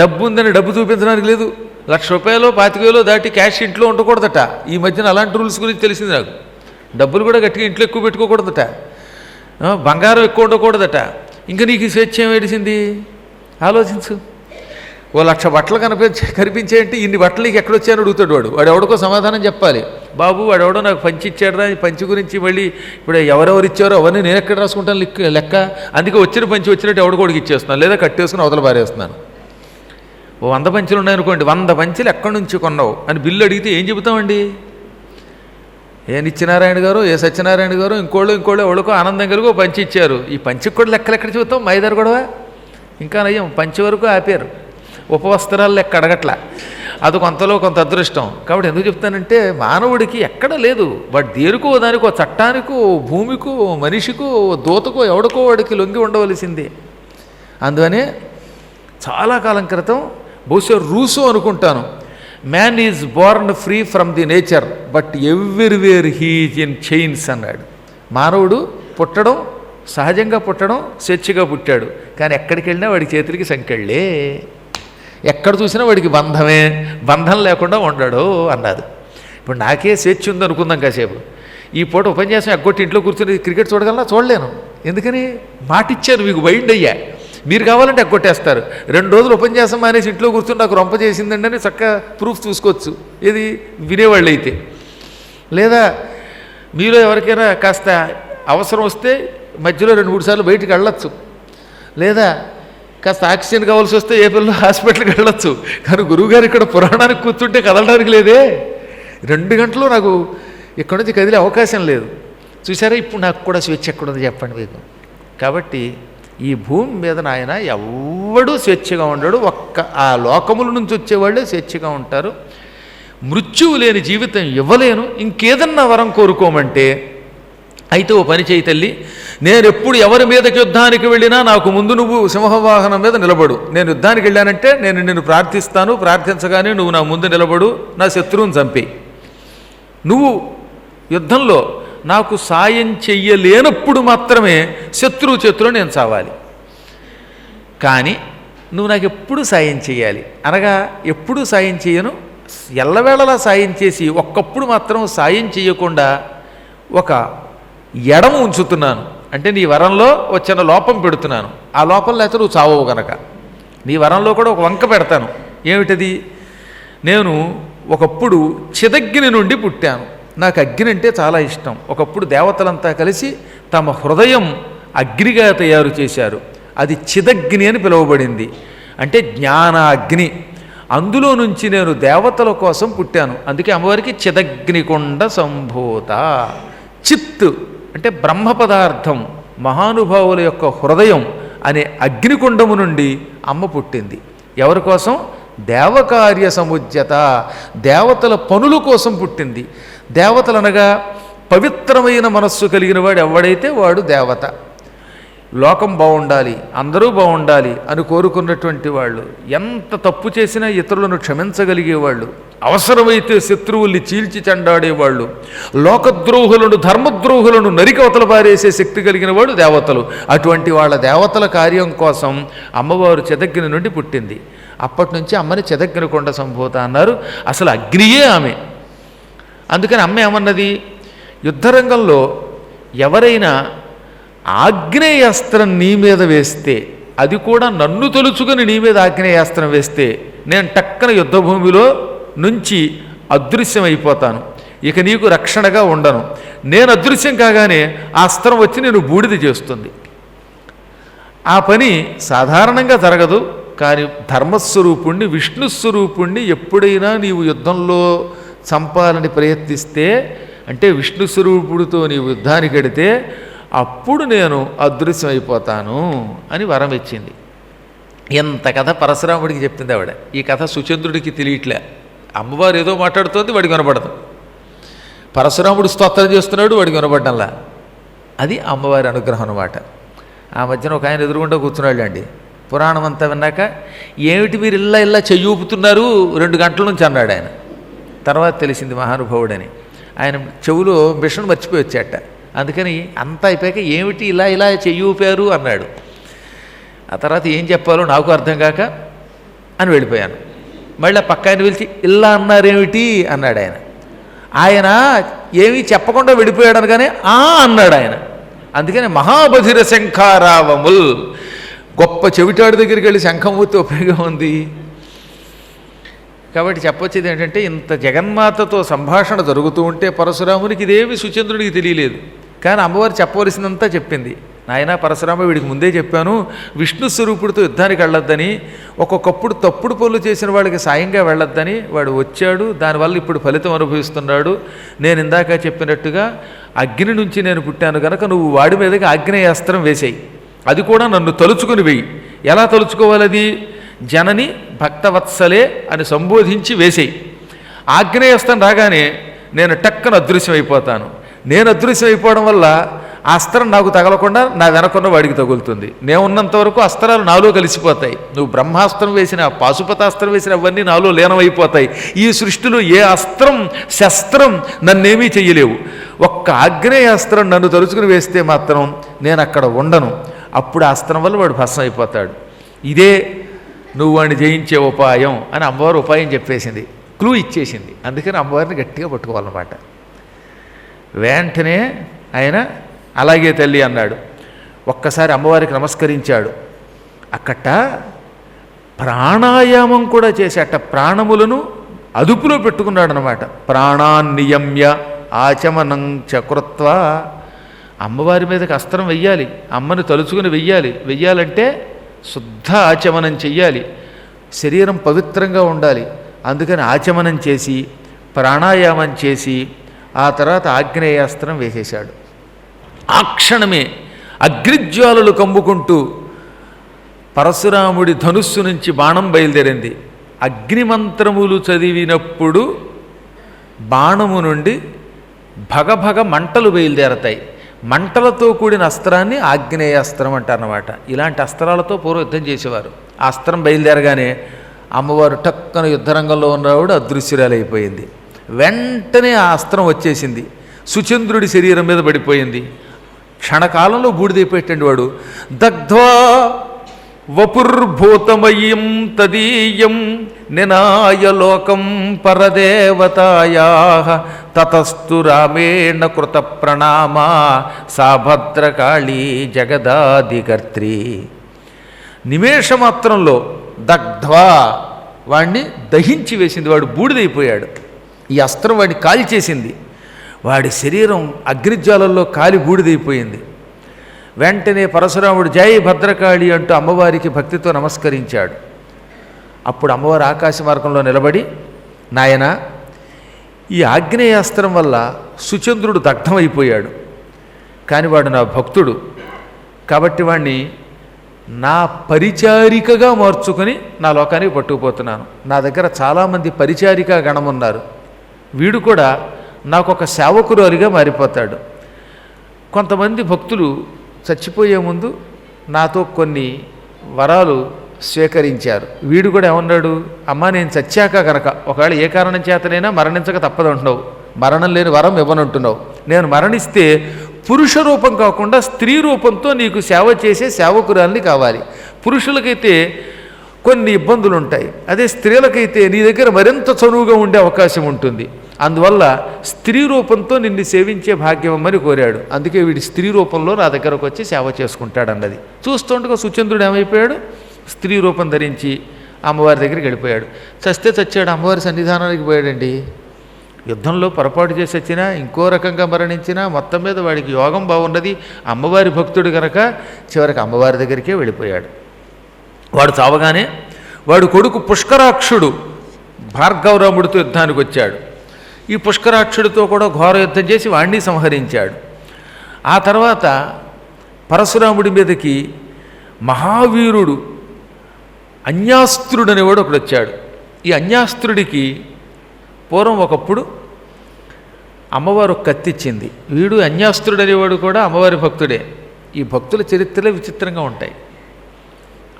డబ్బు ఉందని డబ్బు చూపించడానికి లేదు. 1,00,000 రూపాయలు 25,000 దాటి క్యాష్ ఇంట్లో ఉండకూడదట. ఈ మధ్యన అలాంటి రూల్స్ గురించి తెలిసింది నాకు. డబ్బులు కూడా గట్టిగా ఇంట్లో ఎక్కువ పెట్టుకోకూడదట, బంగారం ఎక్కువ ఉండకూడదట. ఇంకా నీకు స్వేచ్ఛ ఏమేడిసింది? ఆలోచించు. ఓ 1,00,000 బట్టలు కనిపించేయంటే ఇన్ని బట్టలు నీకు ఎక్కడొచ్చాయని అడుగుతాడు వాడు. వాడు ఎవడికో సమాధానం చెప్పాలి. బాబు వాడెవడో నాకు పంచి ఇచ్చాడురా, ఈ పంచి గురించి మళ్ళీ ఇప్పుడు ఎవరెవరు ఇచ్చారో అవన్నీ నేను ఎక్కడ రాసుకుంటాను లెక్క. అందుకే వచ్చిన పంచి వచ్చినట్టు ఎవడికోడికి ఇచ్చేస్తున్నాను, లేదా కట్టేసుకుని అవతల పారేస్తున్నాను. ఓ 100 పంచెలు ఉన్నాయనుకోండి, 100 పంచెలు ఎక్కడి నుంచి కొన్నావు అని బిల్లు అడిగితే ఏం చెబుతామండి? ఏ నిత్యనారాయణ గారు, ఏ సత్యనారాయణ గారు, ఇంకోళ్ళు ఎవరికో ఆనందం కలిగి ఓ పంచి ఇచ్చారు. ఈ పంచికి కూడా లెక్కలు ఎక్కడ చెబుతాం? మైదారు గొడవ. ఇంకా నయ్యం, పంచి వరకు ఆపారు, ఉపవస్త్రాలు లెక్క అడగట్లా. అది కొంతలో కొంత అదృష్టం. కాబట్టి ఎందుకు చెప్తానంటే, మానవుడికి ఎక్కడ లేదు, వాడు దేనికో దానికో, చట్టానికో, భూమికో, మనిషికో, దూతకో, ఎవడికో వాడికి లొంగి ఉండవలసిందే. అందువనే చాలా కాలం క్రితం, బహుశా రూసో అనుకుంటాను, man is born free from the nature but everywhere he's in chains అన్నాడు. మానవుడు పుట్టడం, సహజంగా పుట్టడం, స్వేచ్ఛగా పుట్టాడు. కానీ ఎక్కడికి వెళ్ళినా వాడి చేతులకి సంకెళ్ళే, ఎక్కడ చూసినా వాడికి బంధమే, బంధం లేకుండా ఉండడు అన్నది. ఇప్పుడు నాకే స్వేచ్ఛ ఉంది అనుకుందాం కాసేపు. ఈ పూట ఉపన్యాసం ఎగ్గొట్టి ఇంట్లో కూర్చొని క్రికెట్ చూడగలనా? చూడలేను. ఎందుకని? మాటిచ్చాను మీకు, బైండ్ అయ్యా. మీరు కావాలంటే ఎగ్గొట్టేస్తారు. 2 రోజులు ఉపన్యాసం మానేసి ఇంట్లో కూర్చొని నాకు రొంప చేసిందండి అని చక్కగా ప్రూఫ్ చూసుకోవచ్చు, ఇది వినేవాళ్ళు అయితే. లేదా మీలో ఎవరికైనా కాస్త అవసరం వస్తే మధ్యలో 2-3 సార్లు బయటికి వెళ్ళొచ్చు. లేదా కాస్త ఆక్సిజన్ కావాల్సి వస్తే ఏ పిల్లలు హాస్పిటల్కి వెళ్ళొచ్చు. కానీ గురువుగారు ఇక్కడ పురాణానికి కూర్చుంటే కదలడానికి లేదే. 2 గంటలు నాకు ఇక్కడి నుంచి కదిలే అవకాశం లేదు. చూసారా, ఇప్పుడు నాకు కూడా స్వేచ్ఛ ఎక్కడుంది చెప్పండి మీకు. కాబట్టి ఈ భూమి మీద నాయన ఎవ్వడూ స్వేచ్ఛగా ఉండడు. ఒక్క ఆ లోకముల నుంచి వచ్చేవాళ్ళే స్వేచ్ఛగా ఉంటారు. మృత్యువు లేని జీవితం ఇవ్వలేను, ఇంకేదన్నా వరం కోరుకోమంటే, అయితే ఓ పని చేయి తల్లి, నేను ఎప్పుడు ఎవరి మీదకి యుద్ధానికి వెళ్ళినా నాకు ముందు నువ్వు సింహవాహనం మీద నిలబడు. నేను యుద్ధానికి వెళ్ళానంటే నేను నిన్ను ప్రార్థిస్తాను, ప్రార్థించగానే నువ్వు నా ముందు నిలబడు, నా శత్రువుని చంపి. నువ్వు యుద్ధంలో నాకు సాయం చెయ్యలేనప్పుడు మాత్రమే శత్రువు చేతిలో నేను చావాలి. కానీ నువ్వు నాకు ఎప్పుడు సాయం చేయాలి అనగా, ఎప్పుడు సాయం చేయను, ఎల్లవేళలా సాయం చేసి ఒక్కప్పుడు మాత్రం సాయం చేయకుండా ఒక ఎడమ ఉంచుతున్నాను. అంటే నీ వరంలో ఒక చిన్న లోపం పెడుతున్నాను. ఆ లోపం లేకపోతే నువ్వు చావవు గనక నీ వరంలో కూడా ఒక వంక పెడతాను. ఏమిటది? నేను ఒకప్పుడు చిదగ్ని నుండి పుట్టాను. నాకు అగ్ని అంటే చాలా ఇష్టం. ఒకప్పుడు దేవతలంతా కలిసి తమ హృదయం అగ్నిగా తయారు చేశారు. అది చిదగ్ని అని పిలువబడింది. అంటే జ్ఞానాగ్ని. అందులో నుంచి నేను దేవతల కోసం పుట్టాను. అందుకే అమ్మవారికి చిదగ్నికొండ సంభూత. చిత్ అంటే బ్రహ్మ పదార్థం, మహానుభావుల యొక్క హృదయం అనే అగ్నికుండము నుండి అమ్మ పుట్టింది. ఎవరి కోసం? దేవకార్య సముజ్యత, దేవతల పనుల కోసం పుట్టింది. దేవతలు అనగా పవిత్రమైన మనస్సు కలిగిన వాడు ఎవడైతే వాడు దేవత. లోకం బాగుండాలి, అందరూ బాగుండాలి అని కోరుకున్నటువంటి వాళ్ళు, ఎంత తప్పు చేసినా ఇతరులను క్షమించగలిగేవాళ్ళు, అవసరమైతే శత్రువుల్ని చీల్చి చెండాడేవాళ్ళు, లోకద్రోహులను ధర్మద్రోహులను నరికవతల పారేసే శక్తి కలిగిన వాడు దేవతలు. అటువంటి వాళ్ళ దేవతల కార్యం కోసం అమ్మవారు చిదగ్ని నుండి పుట్టింది. అప్పటి నుంచి అమ్మని చిదగ్నికొండ సంభూత అన్నారు. అసలు అగ్నియే ఆమె. అందుకని అమ్మ ఏమన్నది? యుద్ధరంగంలో ఎవరైనా ఆగ్నేయాస్త్రం నీ మీద వేస్తే, అది కూడా నన్ను తలుచుకుని నీ మీద ఆగ్నేయాస్త్రం వేస్తే, నేను టక్కన యుద్ధభూమిలో నుంచి అదృశ్యమైపోతాను. ఇక నీకు రక్షణగా ఉండను. నేను అదృశ్యం కాగానే ఆ అస్త్రం వచ్చి నేను బూడిద చేస్తుంది. ఆ పని సాధారణంగా జరగదు. కానీ ధర్మస్వరూపుణ్ణి, విష్ణుస్వరూపుణ్ణి ఎప్పుడైనా నీవు యుద్ధంలో చంపాలని ప్రయత్నిస్తే, అంటే విష్ణుస్వరూపుడితో నీవు యుద్ధానికి వెడితే అప్పుడు నేను అదృశ్యమైపోతాను అని వరం ఇచ్చింది. ఎంత కథ పరశురాముడికి చెప్పింది ఆవిడ. ఈ కథ సుచంద్రుడికి తెలియట్లే. అమ్మవారు ఏదో మాట్లాడుతోంది, వాడికి వినపడదు. పరశురాముడు స్తోత్రం చేస్తున్నాడు, వాడికి వినపడ్డంలా. అది అమ్మవారి అనుగ్రహం అన్నమాట. ఆ మధ్యన ఒక ఆయన ఎదురుగుండా కూర్చున్నాడు అండి. పురాణం అంతా విన్నాక, ఏమిటి మీరు ఇలా చెయ్యూపుతున్నారు 2 గంటల నుంచి అన్నాడు ఆయన. తర్వాత తెలిసింది మహానుభావుడని. ఆయన చెవులో మిషన్ మర్చిపోయి వచ్చాట. అందుకని అంతా అయిపోయాక ఏమిటి ఇలా చెయ్యూపారు అన్నాడు. ఆ తర్వాత ఏం చెప్పాలో నాకు అర్థం కాక అని వెళ్ళిపోయాను. మళ్ళీ పక్క ఆయన పిలిచి ఇలా అన్నారేమిటి అన్నాడు ఆయన. ఆయన ఏమీ చెప్పకుండా వెళ్ళిపోయాడు అనగానే అన్నాడు ఆయన. అందుకని మహాబధిర శంఖారావముల్, గొప్ప చెవిటాడి దగ్గరికి వెళ్ళి శంఖమూర్తి ఉపయోగం ఉంది. కాబట్టి చెప్పొచ్చేది ఏంటంటే, ఇంత జగన్మాతతో సంభాషణ జరుగుతూ ఉంటే పరశురామునికి ఇదేమి సుచంద్రుడికి తెలియలేదు. కానీ అమ్మవారు చెప్పవలసిందంతా చెప్పింది. నాయన పరశురామ, వీడికి ముందే చెప్పాను విష్ణు స్వరూపుడితో యుద్ధానికి వెళ్ళొద్దని, ఒక్కొక్కప్పుడు తప్పుడు పనులు చేసిన వాడికి సాయంగా వెళ్ళొద్దని. వాడు వచ్చాడు, దానివల్ల ఇప్పుడు ఫలితం అనుభవిస్తున్నాడు. నేను ఇందాక చెప్పినట్టుగా అగ్ని నుంచి నేను పుట్టాను కనుక నువ్వు వాడి మీదకి ఆగ్నేయాస్త్రం వేసేయి, అది కూడా నన్ను తలుచుకుని వెయ్యి. ఎలా తలుచుకోవాలది? జనని భక్తవత్సలే అని సంబోధించి వేసేయి. ఆగ్నేయాస్త్రం రాగానే నేను టక్కన అదృశ్యం అయిపోతాను. నేను అదృశ్యం అయిపోవడం వల్ల ఆ అస్త్రం నాకు తగలకుండా నా వెనకున్న వాడికి తగులుతుంది. నేను ఉన్నంత వరకు అస్త్రాలు నాలో కలిసిపోతాయి. నువ్వు బ్రహ్మాస్త్రం వేసిన, పాశుపతాస్త్రం వేసిన అవన్నీ నాలో లీనమైపోతాయి. ఈ సృష్టిలో ఏ అస్త్రం శస్త్రం నన్నేమీ చెయ్యలేవు. ఒక్క ఆగ్నేయాస్త్రం నన్ను తలుచుకుని వేస్తే మాత్రం నేను అక్కడ ఉండను. అప్పుడు ఆ అస్త్రం వల్ల వాడు భస్మం అయిపోతాడు. ఇదే నువ్వు వాడిని జయించే ఉపాయం అని అమ్మవారు ఉపాయం చెప్పేసింది, క్లూ ఇచ్చేసింది. అందుకని అమ్మవారిని గట్టిగా పట్టుకోవాలన్నమాట. వెంటనే ఆయన అలాగే తల్లి అన్నాడు. ఒక్కసారి అమ్మవారికి నమస్కరించాడు. అక్కట ప్రాణాయామం కూడా చేసేట, ప్రాణములను అదుపులో పెట్టుకున్నాడు అనమాట. ప్రాణాన్నియమ్య ఆచమనం చకృత్వ. అమ్మవారి మీదకి అస్త్రం వెయ్యాలి, అమ్మని తలుచుకుని వెయ్యాలంటే శుద్ధ ఆచమనం చెయ్యాలి, శరీరం పవిత్రంగా ఉండాలి. అందుకని ఆచమనం చేసి ప్రాణాయామం చేసి ఆ తర్వాత ఆగ్నేయాస్త్రం వేసేశాడు. ఆ క్షణమే అగ్నిజ్వాలలు కమ్ముకుంటూ పరశురాముడి ధనుస్సు నుంచి బాణం బయలుదేరింది. అగ్నిమంత్రములు చదివినప్పుడు బాణము నుండి భగభగ మంటలు బయలుదేరతాయి. మంటలతో కూడిన అస్త్రాన్ని ఆగ్నేయాస్త్రం అంటారన్నమాట. ఇలాంటి అస్త్రాలతో పూర్వం యుద్ధం చేసేవారు. ఆ అస్త్రం బయలుదేరగానే అమ్మవారు టక్కన యుద్ధరంగంలో ఉన్నవాడు అదృశ్యురాలైపోయింది. వెంటనే ఆ అస్త్రం వచ్చేసింది, సుచంద్రుడి శరీరం మీద పడిపోయింది. క్షణకాలంలో బూడిదైపోయేటండి వాడు. దగ్ధ్వా వపుర్భూతమయం తదీయం నినాయ లోకం పరదేవతాయా తతస్తు రామేణ కృత ప్రణామా సా భద్రకాళీ జగదాదికర్త్రి. నిమేషమాత్రంలో దగ్ధ్వా వాడిని దహించి వేసింది. వాడు బూడిదైపోయాడు. ఈ అస్త్రం వాడిని కాల్చేసింది. వాడి శరీరం అగ్నిజ్వాలల్లో కాలి బూడిదైపోయింది. వెంటనే పరశురాముడు జై భద్రకాళి అంటూ అమ్మవారికి భక్తితో నమస్కరించాడు. అప్పుడు అమ్మవారు ఆకాశ మార్గంలో నిలబడి, నాయన, ఈ ఆగ్నేయాస్త్రం వల్ల సుచంద్రుడు దగ్ధమైపోయాడు, కానీ వాడు నా భక్తుడు కాబట్టి వాడిని నా పరిచారికగా మార్చుకొని నా లోకానికి పట్టుకుపోతున్నాను. నా దగ్గర చాలామంది పరిచారికా గణం ఉన్నారు. వీడు కూడా నాకు ఒక సేవకురాలిగా మారిపోతాడు. కొంతమంది భక్తులు చచ్చిపోయే ముందు నాతో కొన్ని వరాలు స్వీకరించారు. వీడు కూడా ఏమన్నాడు, అమ్మ నేను చచ్చాక కనుక ఒకవేళ ఏ కారణం చేతనైనా మరణించక తప్పదంటున్నావు, మరణం లేని వరం ఇవ్వనంటున్నావు. నేను మరణిస్తే పురుష రూపం కాకుండా స్త్రీ రూపంతో నీకు సేవ చేసే సేవకురాల్ని కావాలి. పురుషులకైతే కొన్ని ఇబ్బందులు ఉంటాయి, అదే స్త్రీలకైతే నీ దగ్గర మరింత చనువుగా ఉండే అవకాశం ఉంటుంది. అందువల్ల స్త్రీ రూపంతో నిన్ను సేవించే భాగ్యం అమ్మని కోరాడు. అందుకే వీడి స్త్రీ రూపంలో నా దగ్గరకు వచ్చి సేవ చేసుకుంటాడు అన్నది. చూస్తుండగా సుచంద్రుడు ఏమైపోయాడు, స్త్రీ రూపం ధరించి అమ్మవారి దగ్గరికి వెళ్ళిపోయాడు. చస్తే చచ్చాడు, అమ్మవారి సన్నిధానానికి పోయాడండి. యుద్ధంలో పొరపాటు చేసి వచ్చినా, ఇంకో రకంగా మరణించినా మొత్తం మీద వాడికి యోగం బాగున్నది, అమ్మవారి భక్తుడు కనుక చివరికి అమ్మవారి దగ్గరికే వెళ్ళిపోయాడు. వాడు చావగానే వాడు కొడుకు పుష్కరాక్షుడు భార్గవరాముడితో యుద్ధానికి వచ్చాడు. ఈ పుష్కరాక్షుడితో కూడా ఘోర యుద్ధం చేసి వాణ్ణి సంహరించాడు. ఆ తర్వాత పరశురాముడి మీదకి మహావీరుడు అన్యాస్త్రుడు అనేవాడు ఒకడు వచ్చాడు. ఈ అన్యాస్త్రుడికి పూర్వం ఒకప్పుడు అమ్మవారు కత్తిచ్చింది. వీడు అన్యాస్త్రుడు అనేవాడు కూడా అమ్మవారి భక్తుడే. ఈ భక్తుల చరిత్రలే విచిత్రంగా ఉంటాయి.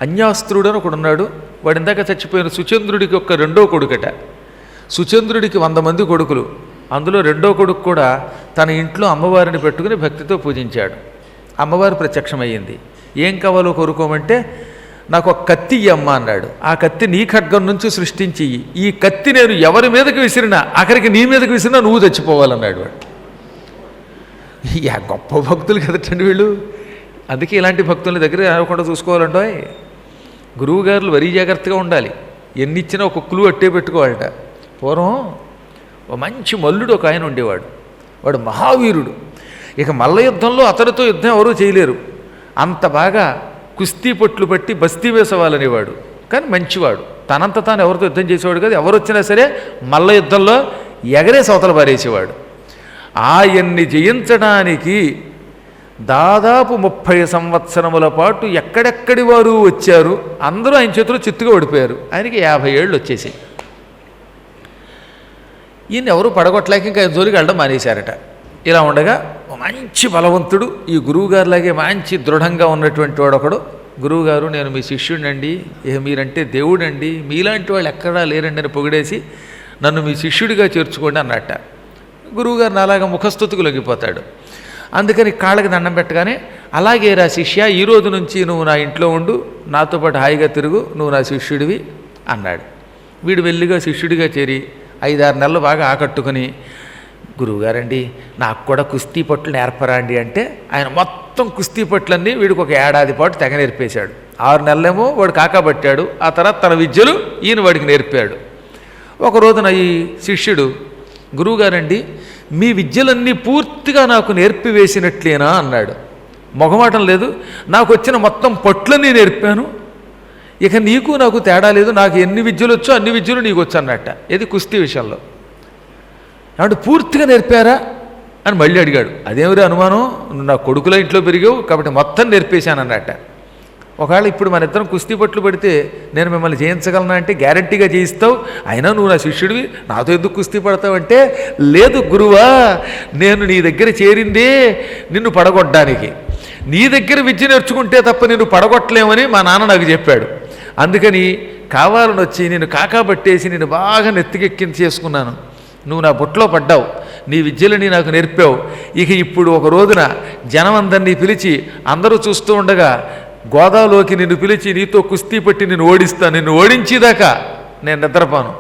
అన్యాస్త్రుడు అని ఒకడున్నాడు. వాడు ఇందాక చచ్చిపోయిన సుచంద్రుడికి ఒక రెండో కొడుకట. సుచంద్రుడికి 100 మంది కొడుకులు. అందులో రెండో కొడుకు కూడా తన ఇంట్లో అమ్మవారిని పెట్టుకుని భక్తితో పూజించాడు. అమ్మవారు ప్రత్యక్షమయ్యింది. ఏం కావాలో కోరుకోమంటే నాకు ఒక కత్తి అమ్మ అన్నాడు. ఆ కత్తి నీ ఖడ్గం నుంచి సృష్టించి, ఈ కత్తి నేను ఎవరి మీదకి విసిరినా ఆఖరికి నీ మీదకి విసిరినా నువ్వు చచ్చిపోవాలన్నాడు వాడు. గొప్ప భక్తులు కదటండి వీళ్ళు. అందుకే ఇలాంటి భక్తుల దగ్గర రాకుండా చూసుకోవాలంటే గురువుగారులు వరీ జాగ్రత్తగా ఉండాలి. ఎన్ని ఇచ్చినా ఒక క్లూ అట్టే పెట్టుకోవాలట. పూర్వం ఓ మంచి మల్లుడు ఒక ఆయన ఉండేవాడు. వాడు మహావీరుడు. ఇక మల్ల యుద్ధంలో అతడితో యుద్ధం ఎవరూ చేయలేరు. అంత బాగా కుస్తీ పొట్లు పట్టి బస్తీ వేసవాలనేవాడు. కానీ మంచివాడు, తనంత తాను ఎవరితో యుద్ధం చేసేవాడు కాదు. ఎవరు వచ్చినా సరే మల్ల యుద్ధంలో ఎగరేసి అవతల పారేసేవాడు. ఆయన్ని జయించడానికి దాదాపు 30 సంవత్సరముల పాటు ఎక్కడెక్కడి వారు వచ్చారు. అందరూ ఆయన చేతిలో చిత్తుగా ఓడిపోయారు. ఆయనకి 50 ఏళ్ళు వచ్చేసాయి. ఈయన ఎవరు పడగొట్టలేక ఇంకా జోలికి వెళ్ళడం మానేశారట. ఇలా ఉండగా మంచి బలవంతుడు, ఈ గురువుగారిలాగే మంచి దృఢంగా ఉన్నటువంటి వాడు ఒకడు, గురువుగారు నేను మీ శిష్యుడినండి, మీరంటే దేవుడండి, మీలాంటి వాళ్ళు ఎక్కడా లేరండి అని పొగిడేసి నన్ను మీ శిష్యుడిగా చేర్చుకోండి అన్నట్ట. గురువుగారు అలాగా ముఖస్థుతికి లొంగిపోతాడు. అందుకని కాళ్ళకి దండం పెట్టగానే, అలాగే రా శిష్య, ఈ రోజు నుంచి నువ్వు నా ఇంట్లో ఉండు, నాతో పాటు హాయిగా తిరుగు, నువ్వు నా శిష్యుడివి అన్నాడు. వీడు వెళ్ళిగా శిష్యుడిగా చేరి 5-6 నెలలు బాగా ఆకట్టుకుని, గురువుగారండి నాకు కూడా కుస్తీ పట్లు నేర్పరా అండి అంటే, ఆయన మొత్తం కుస్తీ పట్లన్నీ వీడికి ఒక ఏడాది పాటు తెగ నేర్పేశాడు. 6 నెలలేమో వాడు కాకబట్టాడు. ఆ తర్వాత తన విద్యలు ఈయన వాడికి నేర్పాడు. ఒక రోజున ఈ శిష్యుడు, గురువుగారండి మీ విద్యలన్నీ పూర్తిగా నాకు నేర్పివేసినట్లేనా అన్నాడు. మొగమాటం లేదు, నాకు వచ్చిన మొత్తం పట్లన్నీ నేర్పాను, ఇక నీకు నాకు తేడా లేదు, నాకు ఎన్ని విద్యలు వచ్చో అన్ని విద్యలు నీకు వచ్చు అన్నట్ట. ఇది కుస్తీ విషయంలో. అంటే పూర్తిగా నేర్పారా అని మళ్ళీ అడిగాడు. అదేమిరా అనుమానం, నా కొడుకుల ఇంట్లో పెరిగావు కాబట్టి మొత్తం నేర్పేశాను అన్నట్ట. ఒకవేళ ఇప్పుడు మన ఇద్దరం కుస్తీ పట్లు పెడితే నేను మిమ్మల్ని జయించగలనా అంటే గ్యారంటీగా జయిస్తావు, అయినా నువ్వు నా శిష్యుడివి, నాతో ఎందుకు కుస్తీ పడతావు అంటే, లేదు గురువా, నేను నీ దగ్గర చేరిందే నిన్ను పడగొట్టడానికి, నీ దగ్గర విద్య నేర్చుకుంటే తప్ప నిన్ను పడగొట్టలేమని మా నాన్న నాకు చెప్పాడు. అందుకని కావాలని వచ్చి నేను కాకాబట్టేసి నేను బాగా నెత్తికెక్కించేసుకున్నాను. నువ్వు నా బుట్టలో పడ్డావు, నీ విద్యలని నాకు నేర్పావు. ఇక ఇప్పుడు ఒక రోజున జనం అందరినీ పిలిచి, అందరూ చూస్తూ ఉండగా గోదాలోకి నిన్ను పిలిచి నీతో కుస్తీ పట్టి నిన్ను ఓడిస్తాను, నిన్ను ఓడించేదాకా నేను నిద్రపోను,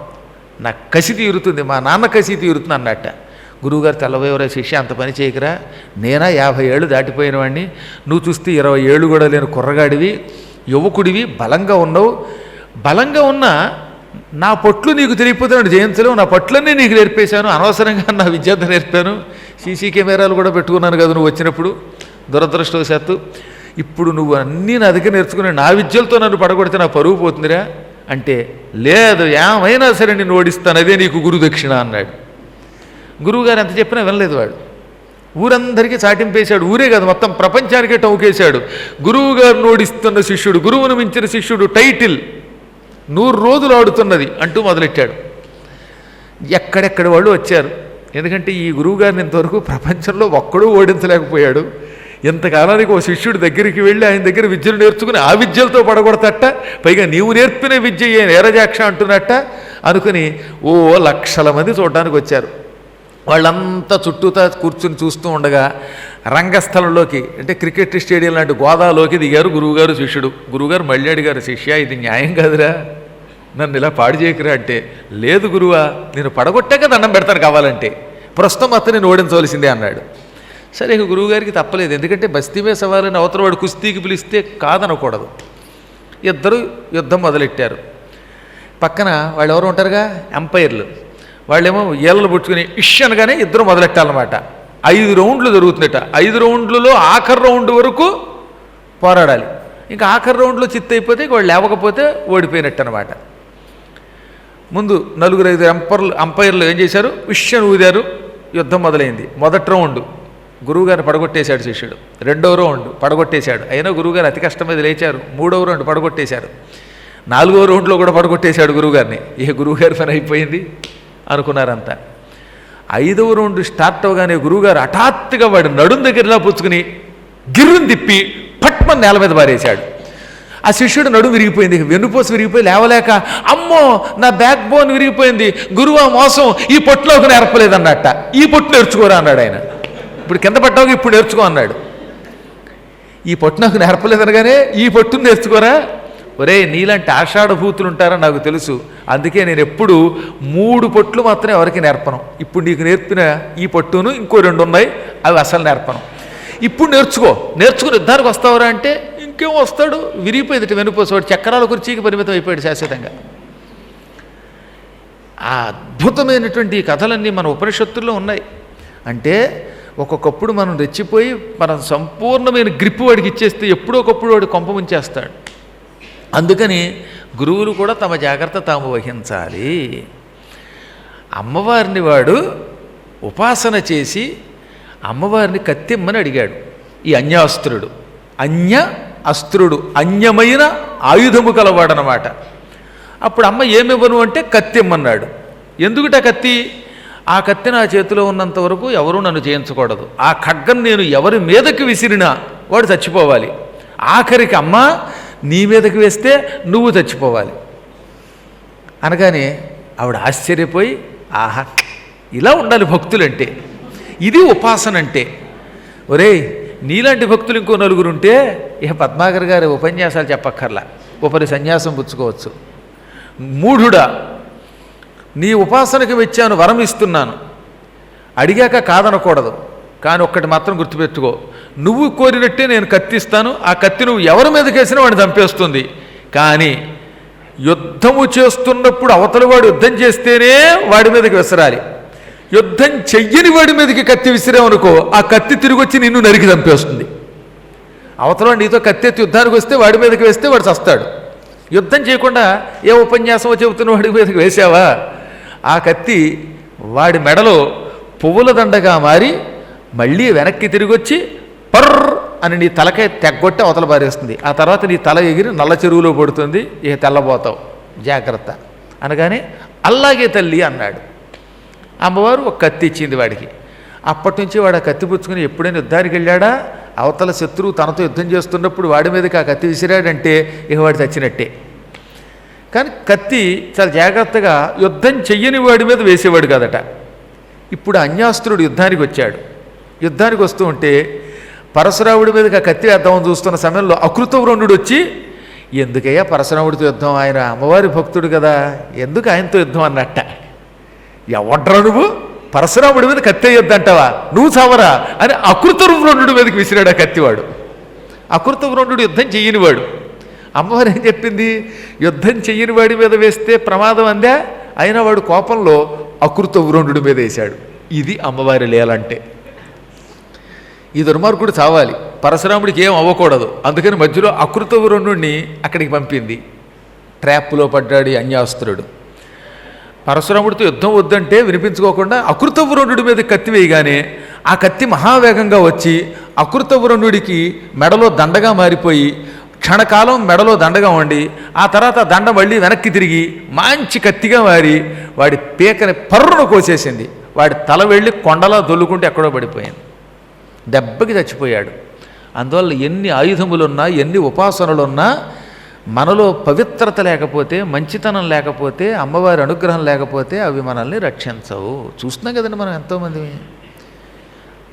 నా కసి తీరుతుంది, మా నాన్న కసి తీరుతుంది అన్నట్ట. గురువుగారు తెల్లబోయేవరా శిష్య, అంత పని చేయకరా, నేనా 50 ఏళ్ళు దాటిపోయిన వాడిని, నువ్వు చూస్తే 20 ఏళ్ళు కూడా లేని కుర్రగాడివి, యువకుడివి, బలంగా ఉన్నావు, బలంగా ఉన్నా నా పట్లు నీకు తెలియకపోతే జయించలేవు, నా పట్లన్నీ నీకు నేర్పేశాను, అనవసరంగా నా విద్యార్థి నేర్పాను, సీసీ కెమెరాలు కూడా పెట్టుకున్నాను కదా నువ్వు వచ్చినప్పుడు, దురదృష్టవశాత్తు ఇప్పుడు నువ్వు అన్నీ నా దగ్గర నేర్చుకుని నా విద్యలతో నన్ను పడగొడితే నా పరువు పోతుందిరా అంటే, లేదు ఏమైనా సరే నిన్ను ఓడిస్తాను, అదే నీకు గురుదక్షిణ అన్నాడు. గురువుగారు ఎంత చెప్పినా వినలేదు వాడు. ఊరందరికీ చాటింపేశాడు, ఊరే కాదు మొత్తం ప్రపంచానికే టౌకేశాడు. గురువుగారిని ఓడిస్తున్న శిష్యుడు, గురువును మించిన శిష్యుడు, టైటిల్ 100 రోజులు ఆడుతున్నది అంటూ మొదలెట్టాడు. ఎక్కడెక్కడ వాళ్ళు వచ్చారు, ఎందుకంటే ఈ గురువుగారిని ఇంతవరకు ప్రపంచంలో ఒక్కడూ ఓడించలేకపోయాడు. ఇంతకాలానికి ఓ శిష్యుడి దగ్గరికి వెళ్ళి ఆయన దగ్గర విద్యను నేర్చుకుని ఆ విద్యలతో పడగొడతట, పైగా నీవు నేర్పిన విద్య ఏ నేరజాక్ష అంటున్నట్ట అనుకుని ఓ లక్షల మంది చూడడానికి వచ్చారు. వాళ్ళంతా చుట్టూతా కూర్చుని చూస్తూ ఉండగా రంగస్థలంలోకి, అంటే క్రికెట్ స్టేడియం లాంటి గోదాలోకి దిగారు గురువుగారు శిష్యుడు. గురువుగారు మళ్ళీ అడిగారు, శిష్య ఇది న్యాయం కాదురా, నన్ను ఇలా పాడు చేయకురా అంటే, లేదు గురువా, నేను పడగొట్టాక దండం పెడతాను కావాలంటే, ప్రస్తుతం అతను నేను ఓడించవలసిందే అన్నాడు. సరే ఇక గురువుగారికి తప్పలేదు, ఎందుకంటే బస్తీమే సవాలని అవతల వాడు కుస్తీకి పిలిస్తే కాదనకూడదు. ఇద్దరు యుద్ధం మొదలెట్టారు. పక్కన వాళ్ళు ఎవరు ఉంటారుగా, ఎంపైర్లు, వాళ్ళేమో ఏళ్ళను పుచ్చుకుని ఇష్ అనగానే ఇద్దరు మొదలెట్టాలన్నమాట. 5 రౌండ్లు జరుగుతుందట. 5 రౌండ్లలో ఆఖరి రౌండ్ వరకు పోరాడాలి. ఇంకా ఆఖరి రౌండ్లో చిత్త అయిపోతే వాళ్ళు లేవకపోతే ఓడిపోయినట్టు అనమాట. ముందు 4-5 అంపైర్లు ఏం చేశారు, విషయం ఊదారు, యుద్ధం మొదలైంది. మొదటి రౌండ్ గురువుగారిని పడగొట్టేశాడు శిష్యుడు. 2వ రౌండ్ పడగొట్టేశాడు, అయినా గురువుగారు అతి కష్టం మీద లేచారు. 3వ రౌండ్ పడగొట్టేశారు. 4వ రౌండ్లో కూడా పడగొట్టేశాడు గురువుగారిని. ఇక గురువుగారి పని అయిపోయింది అనుకున్నారంతా. 5వ రౌండ్ స్టార్ట్ అవగానే గురువుగారు హఠాత్తుగా వాడు నడుం దగ్గరలా పుచ్చుకుని గిర్రుని తిప్పి పట్మని నేల మీద పారేశాడు. ఆ శిష్యుడు నడుం విరిగిపోయింది, వెన్నుపోసు విరిగిపోయి లేవలేక, అమ్మో నా బ్యాక్ బోన్ విరిగిపోయింది, గురువా మోసం, ఈ పొట్టులోకి నేర్పలేదన్నట్ట. ఈ పొట్టు నేర్చుకోరా అన్నాడు ఆయన. ఇప్పుడు కింద పట్టావు, ఇప్పుడు నేర్చుకో అన్నాడు. ఈ పొట్టు నాకు నేర్పలేదనగానే ఈ పొట్టును నేర్చుకోరా, ఒరే నీలాంటి ఆషాఢభూతులు ఉంటారని నాకు తెలుసు, అందుకే నేను ఎప్పుడు 3 పొట్లు మాత్రమే ఎవరికి నేర్పను. ఇప్పుడు నీకు నేర్పిన ఈ పొట్టును ఇంకో 2 ఉన్నాయి, అవి అసలు నేర్పను. ఇప్పుడు నేర్చుకుని యుద్ధానికి వస్తావురా అంటే ఇంకేం వస్తాడు, విరిగిపోయింది వెనుపోసేవాడు, చక్రాల కుర్చీకి పరిమితం అయిపోయాడు శాశ్వతంగా. ఆ అద్భుతమైనటువంటి కథలన్నీ మన ఉపనిషత్తుల్లో ఉన్నాయి. అంటే ఒక్కొక్కప్పుడు మనం రెచ్చిపోయి మనం సంపూర్ణమైన గ్రిప్ వాడికి ఇచ్చేస్తే ఎప్పుడో ఒకప్పుడు వాడు కొంప ముంచేస్తాడు. అందుకని గురువులు కూడా తమ జాగ్రత్త తాము వహించాలి. అమ్మవారిని వాడు ఉపాసన చేసి అమ్మవారిని కత్తిమ్మని అడిగాడు ఈ అన్యాస్త్రుడు. అన్య అస్త్రుడు, అన్యమైన ఆయుధము కలవాడనమాట. అప్పుడు అమ్మ ఏమివ్వను అంటే కత్తి ఇమ్మన్నాడు. ఎందుకుట కత్తి? ఆ కత్తి నా చేతిలో ఉన్నంత వరకు ఎవరూ నన్ను చేయించకూడదు. ఆ ఖడ్గం నేను ఎవరి మీదకి విసిరినా వాడు చచ్చిపోవాలి. ఆఖరికి అమ్మ నీ మీదకి వేస్తే నువ్వు చచ్చిపోవాలి అనగానే ఆవిడ ఆశ్చర్యపోయి, ఆహా, ఇలా ఉండాలి భక్తులంటే, ఇది ఉపాసన అంటే. ఒరేయ్, నీలాంటి భక్తులు ఇంకో నలుగురుంటే ఇక పద్మాకర్ గారి ఉపన్యాసాలు చెప్పక్కర్లా, ఒకరి సన్యాసం పుచ్చుకోవచ్చు. మూఢుడా, నీ ఉపాసనకి వచ్చాను, వరం ఇస్తున్నాను, అడిగాక కాదనకూడదు. కానీ ఒక్కటి మాత్రం గుర్తుపెట్టుకో, నువ్వు కోరినట్టే నేను కత్తిస్తాను. ఆ కత్తి నువ్వు ఎవరి మీదకి వేసినా వాడిని చంపేస్తుంది. కానీ యుద్ధము చేస్తున్నప్పుడు అవతల వాడు యుద్ధం చేస్తేనే వాడి మీదకి విసరాలి. యుద్ధం చెయ్యని వాడి మీదకి కత్తి విసిరామనుకో, ఆ కత్తి తిరిగి వచ్చి నిన్ను నరికి చంపేస్తుంది. అవతల నీతో కత్తి ఎత్తి యుద్ధానికి వస్తే వాడి మీదకి వేస్తే వాడు చస్తాడు. యుద్ధం చేయకుండా ఏ ఉపన్యాసమో చెబుతున్న వాడి మీదకి వేసావా, ఆ కత్తి వాడి మెడలో పువ్వుల దండగా మారి మళ్ళీ వెనక్కి తిరిగి వచ్చి పర్ర్ అని నీ తలకే తెగ్గొట్టి అవతల పారేస్తుంది. ఆ తర్వాత నీ తల ఎగిరి నల్ల చెరువులో పడుతుంది, ఇక తెల్లబోతావు, జాగ్రత్త అనగానే అల్లాగే తల్లి అన్నాడు. అమ్మవారు ఒక కత్తి ఇచ్చింది వాడికి. అప్పటి నుంచి వాడు ఆ కత్తి పుచ్చుకుని ఎప్పుడైనా యుద్ధానికి వెళ్ళాడా, అవతల శత్రువు తనతో యుద్ధం చేస్తున్నప్పుడు వాడి మీదకి ఆ కత్తి విసిరాడంటే ఇక వాడు చచ్చినట్టే. కానీ కత్తి చాలా జాగ్రత్తగా యుద్ధం చెయ్యని వాడి మీద వేసేవాడు కదట. ఇప్పుడు అన్యాస్త్రుడు యుద్ధానికి వచ్చాడు. యుద్ధానికి వస్తూ ఉంటే పరశురాముడి మీదకి ఆ కత్తి వేద్దామని చూస్తున్న సమయంలో అకృతవ్రణుడు వచ్చి, ఎందుకయ్యా పరశురాముడితో యుద్ధం, ఆయన అమ్మవారి భక్తుడు కదా, ఎందుకు ఆయనతో యుద్ధం అన్నట్ట. ఎవడ్రా నువ్వు, పరశురాముడి మీద కత్తి వేయొద్దంటావా, నువ్వు చావరా అని అకృతవ్రణుడి మీదకి విసిరాడు ఆ కత్తివాడు. అకృతవ్రణుడు యుద్ధం చెయ్యనివాడు. అమ్మవారు ఏం చెప్పింది, యుద్ధం చెయ్యని వాడి మీద వేస్తే ప్రమాదం అందా, అయినా వాడు కోపంలో అకృతవ్రణుడి మీద వేశాడు. ఇది అమ్మవారి లీలంటే. ఈ దుర్మార్గుడు చావాలి, పరశురాముడికి ఏం అవ్వకూడదు. అందుకని మధ్యలో అకృతవ్రణుడిని అక్కడికి పంపింది. ట్రాప్లో పడ్డాడు అన్యాస్త్రుడు. పరశురాముడితో యుద్ధం వద్దంటే వినిపించుకోకుండా అకృతవ్రణుడి మీద కత్తి వేయగానే ఆ కత్తి మహావేగంగా వచ్చి అకృతవ్రణుడికి మెడలో దండగా మారిపోయి క్షణకాలం మెడలో దండగా ఉండి ఆ తర్వాత దండ మళ్ళీ వెనక్కి తిరిగి మంచి కత్తిగా మారి వాడి పీకని పర్రును కోసేసింది. వాడి తల వెళ్ళి కొండలా దొల్లుకుంటే ఎక్కడో పడిపోయింది. దెబ్బకి చచ్చిపోయాడు. అందువల్ల ఎన్ని ఆయుధములున్నా, ఎన్ని ఉపాసనలున్నా, మనలో పవిత్రత లేకపోతే, మంచితనం లేకపోతే, అమ్మవారి అనుగ్రహం లేకపోతే అవి మనల్ని రక్షించవు. చూస్తున్నాం కదండి మనం ఎంతోమంది,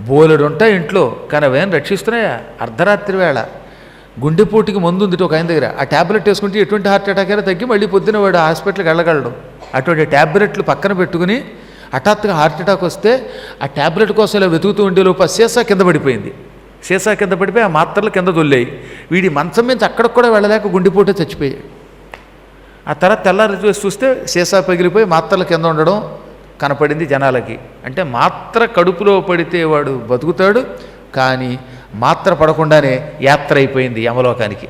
బోలెడు ఉంటాయి ఇంట్లో, కానీ అవేం రక్షిస్తున్నాయా? అర్ధరాత్రి వేళ గుండెపోటుకి మందు ఉంది ఒక ఆయన దగ్గర, ఆ ట్యాబ్లెట్ వేసుకుంటే ఎటువంటి హార్ట్ అటాక్ అయినా తగ్గి మళ్ళీ పొద్దున వాడు హాస్పిటల్కి వెళ్ళగలడు. అటువంటి ట్యాబ్లెట్లు పక్కన పెట్టుకుని హఠాత్తుగా హార్ట్ అటాక్ వస్తే ఆ ట్యాబ్లెట్ కోసం ఇలా వెతుకుతూ ఉండేలోపు సీసా కింద పడిపోయింది. సీసా కింద పడిపోయి ఆ మాత్రలు కింద దొల్లాయి. వీడి మంచం మీద అక్కడికి కూడా వెళ్ళలేక గుండెపోటే చచ్చిపోయాడు. ఆ తర్వాత తెల్లారి చూస్తే సీసా పగిలిపోయి మాత్రల కింద ఉండడం కనపడింది జనాలకి. అంటే మాత్ర కడుపులో పడితే వాడు బతుకుతాడు, కానీ మాత్ర పడకుండానే యాత్ర అయిపోయింది యమలోకానికి.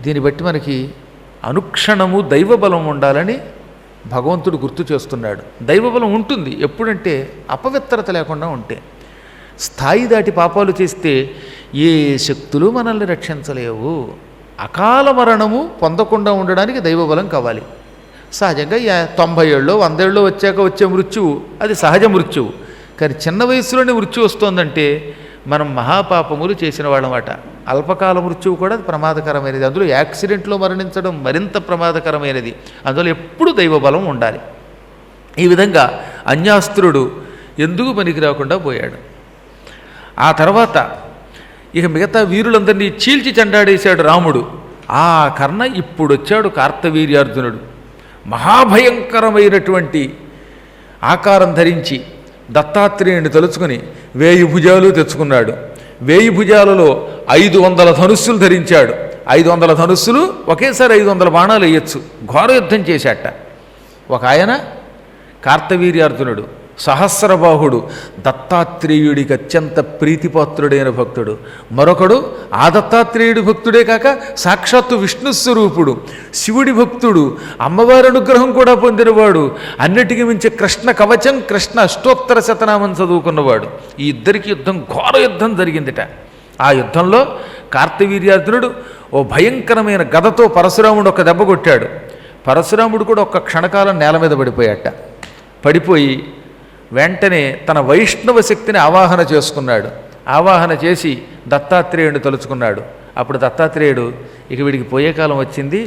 దీన్ని బట్టి మనకి అనుక్షణము దైవబలం ఉండాలని భగవంతుడు గుర్తు చేస్తున్నాడు. దైవబలం ఉంటుంది ఎప్పుడంటే అపవిత్రత లేకుండా ఉంటే. స్థాయి దాటి పాపాలు చేస్తే ఏ శక్తులు మనల్ని రక్షించలేవు. అకాల మరణము పొందకుండా ఉండడానికి దైవబలం కావాలి. సహజంగా 90 ఏళ్ళలో 100 ఏళ్ళలో వచ్చాక వచ్చే మృత్యువు అది సహజ మృత్యువు. కానీ చిన్న వయసులోనే మృత్యు వస్తుందంటే మనం మహాపాపములు చేసిన వాళ్ళమాట. అల్పకాల మృత్యువు కూడా ప్రమాదకరమైనది. అందులో యాక్సిడెంట్లో మరణించడం మరింత ప్రమాదకరమైనది. అందులో ఎప్పుడు దైవబలం ఉండాలి. ఈ విధంగా అన్యాస్త్రుడు ఎందుకు పనికి రాకుండా పోయాడు. ఆ తర్వాత ఇక మిగతా వీరులందరినీ చీల్చి చెండాడేశాడు రాముడు. ఆ కర్ణ ఇప్పుడు వచ్చాడు కార్తవీర్యార్జునుడు. మహాభయంకరమైనటువంటి ఆకారం ధరించి దత్తాత్రేయుని తలుచుకుని 1000 భుజాలు తెచ్చుకున్నాడు. 1000 భుజాలలో 500 ధనుస్సులు ధరించాడు. 500 ధనుస్సులు ఒకేసారి 500 బాణాలు వేయచ్చు. ఘోర యుద్ధం చేశాట. ఒక ఆయన కార్తవీర్యార్జునుడు సహస్రబాహుడు దత్తాత్రేయుడికి అత్యంత ప్రీతిపాత్రుడైన భక్తుడు. మరొకడు ఆ దత్తాత్రేయుడి భక్తుడే కాక సాక్షాత్తు విష్ణు స్వరూపుడు, శివుడి భక్తుడు, అమ్మవారి అనుగ్రహం కూడా పొందినవాడు, అన్నిటికీ మించి కృష్ణ కవచం, కృష్ణ అష్టోత్తర శతనామం చదువుకున్నవాడు. ఈ ఇద్దరికి యుద్ధం, ఘోర యుద్ధం జరిగిందిట. ఆ యుద్ధంలో కార్తవీర్యార్జునుడు ఓ భయంకరమైన గదతో పరశురాముడు ఒక దెబ్బ కొట్టాడు. పరశురాముడు కూడా ఒక్క క్షణకాలం నేల మీద పడిపోయాట. పడిపోయి వెంటనే తన వైష్ణవ శక్తిని ఆవాహన చేసుకున్నాడు. ఆవాహన చేసి దత్తాత్రేయుడిని తలుచుకున్నాడు. అప్పుడు దత్తాత్రేయుడు, ఇక వీడికి పోయే కాలం వచ్చింది,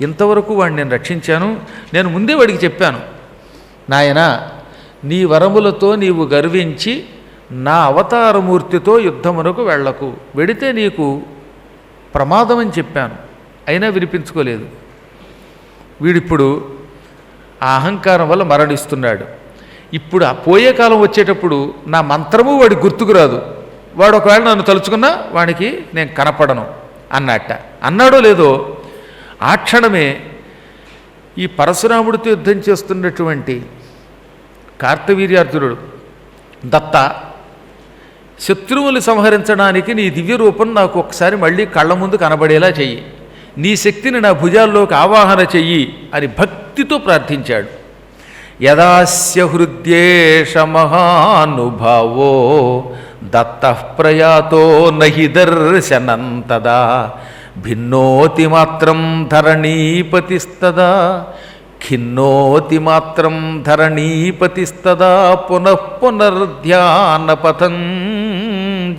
ఇంతవరకు వాడిని నేను రక్షించాను, నేను ముందే వాడికి చెప్పాను, నాయనా నీ వరములతో నీవు గర్వించి నా అవతారమూర్తితో యుద్ధమునకు వెళ్ళకు, వెడితే నీకు ప్రమాదం అని చెప్పాను, అయినా వినిపించుకోలేదు. వీడిప్పుడు ఆ అహంకారం వల్ల మరణిస్తున్నాడు. ఇప్పుడు ఆ పోయే కాలం వచ్చేటప్పుడు నా మంత్రము వాడికి గుర్తుకు రాదు, వాడు ఒకవేళ నన్ను తలుచుకున్నా వాడికి నేను కనపడను అన్నట్ట. అన్నాడో లేదో ఆ క్షణమే ఈ పరశురాముడితో యుద్ధం చేస్తున్నటువంటి కార్తవీర్యార్జునుడు, దత్త శత్రువులు సంహరించడానికి నీ దివ్య రూపం నాకు ఒకసారి మళ్ళీ కళ్ళ ముందు కనబడేలా చెయ్యి, నీ శక్తిని నా భుజాల్లోకి ఆవాహన చెయ్యి అని భక్తితో ప్రార్థించాడు. యదాస్య హృద్యేష మహానుభావో దత్తః ప్రయాతో నహి దర్శనం తదా భిన్నోతి మాత్రం ధరణీపతిస్తదా ఖిన్నోతి మాత్రం ధరణీపతిస్తదా పునః పునర్ధ్యానపథం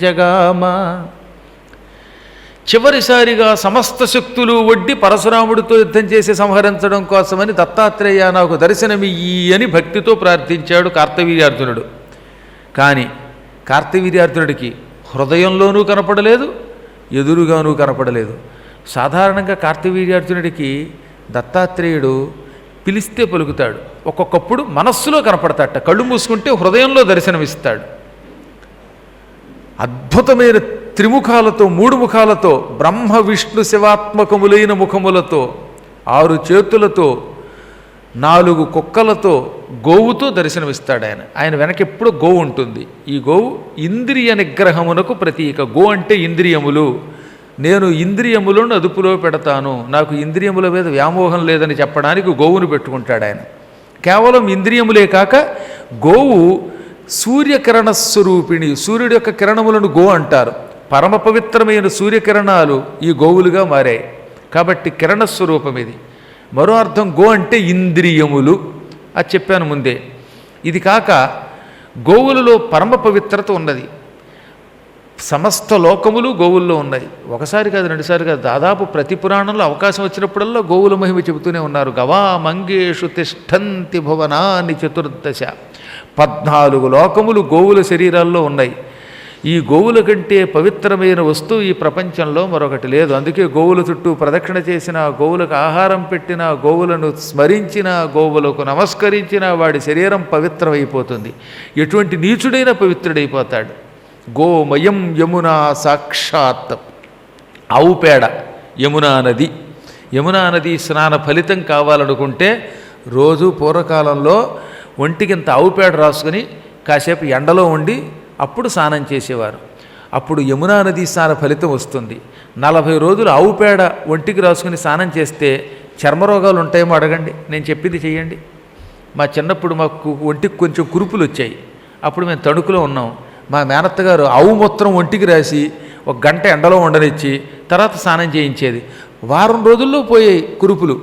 జగామ. చివరిసారిగా సమస్త శక్తులు ఒడ్డి పరశురాముడితో యుద్ధం చేసి సంహరించడం కోసమని దత్తాత్రేయ నాకు దర్శనమియ్యి అని భక్తితో ప్రార్థించాడు కార్తవీర్యార్జునుడు. కానీ కార్తవీర్యార్జునుడికి హృదయంలోనూ కనపడలేదు, ఎదురుగానూ కనపడలేదు. సాధారణంగా కార్తవీర్యార్జునుడికి దత్తాత్రేయుడు పిలిస్తే పలుకుతాడు, ఒక్కొక్కప్పుడు మనస్సులో కనపడతాట, కళ్ళు మూసుకుంటే హృదయంలో దర్శనమిస్తాడు. అద్భుతమైన త్రిముఖాలతో, 3 ముఖాలతో, బ్రహ్మ విష్ణు శివాత్మకములైన ముఖములతో, 6 చేతులతో, 4 కుక్కలతో, గోవుతో దర్శనమిస్తాడు ఆయన. ఆయన వెనక ఎప్పుడు గోవు ఉంటుంది. ఈ గోవు ఇంద్రియ నిగ్రహమునకు ప్రతీక. గో అంటే ఇంద్రియములు. నేను ఇంద్రియములను అదుపులో పెడతాను, నాకు ఇంద్రియముల మీద వ్యామోహం లేదని చెప్పడానికి గోవును పెట్టుకుంటాడు ఆయన. కేవలం ఇంద్రియములే కాక గోవు సూర్యకిరణ స్వరూపిణి, సూర్యుడి యొక్క కిరణములను గో అంటారు. పరమ పవిత్రమైన సూర్యకిరణాలు ఈ గోవులుగా మారాయి కాబట్టి కిరణస్వరూపం ఇది. మరో అర్థం గో అంటే ఇంద్రియములు, అది చెప్పాను ముందే. ఇది కాక గోవులలో పరమ పవిత్రత ఉన్నది. సమస్త లోకములు గోవుల్లో ఉన్నాయి. ఒకసారి కాదు, 2 సార్లు కాదు, దాదాపు ప్రతి పురాణంలో అవకాశం వచ్చినప్పుడల్లా గోవుల మహిమ చెబుతూనే ఉన్నారు. గవా మంగేషు తిష్టంతి భువనాని 14 14 లోకములు గోవుల శరీరాల్లో ఉన్నాయి. ఈ గోవుల కంటే పవిత్రమైన వస్తువు ఈ ప్రపంచంలో మరొకటి లేదు. అందుకే గోవుల చుట్టూ ప్రదక్షిణ చేసిన, గోవులకు ఆహారం పెట్టిన, గోవులను స్మరించిన, గోవులకు నమస్కరించిన వాడి శరీరం పవిత్రమైపోతుంది. ఎటువంటి నీచుడైనా పవిత్రుడైపోతాడు. గోమయం యమునా సాక్షాత్. ఆవు పేడ యమునా నది. యమునా నది స్నాన ఫలితం కావాలనుకుంటే రోజు పూర్వకాలంలో ఒంటికింత ఆవు పేడ రాసుకుని కాసేపు ఎండలో ఉండి అప్పుడు స్నానం చేసేవారు. అప్పుడు యమునా నది స్నాన ఫలితం వస్తుంది. 40 రోజులు ఆవు పేడ ఒంటికి రాసుకుని స్నానం చేస్తే చర్మరోగాలు ఉంటాయేమో అడగండి, నేను చెప్పింది చెయ్యండి. మా చిన్నప్పుడు మాకు ఒంటికి కొంచెం కురుపులు వచ్చాయి. అప్పుడు మేము తణుకులో ఉన్నాం. మా మేనత్తగారు ఆవు మొత్తం ఒంటికి రాసి 1 గంట ఎండలో ఉండనిచ్చి తర్వాత స్నానం చేయించేది. వారం రోజుల్లో పోయాయి కురుపులు,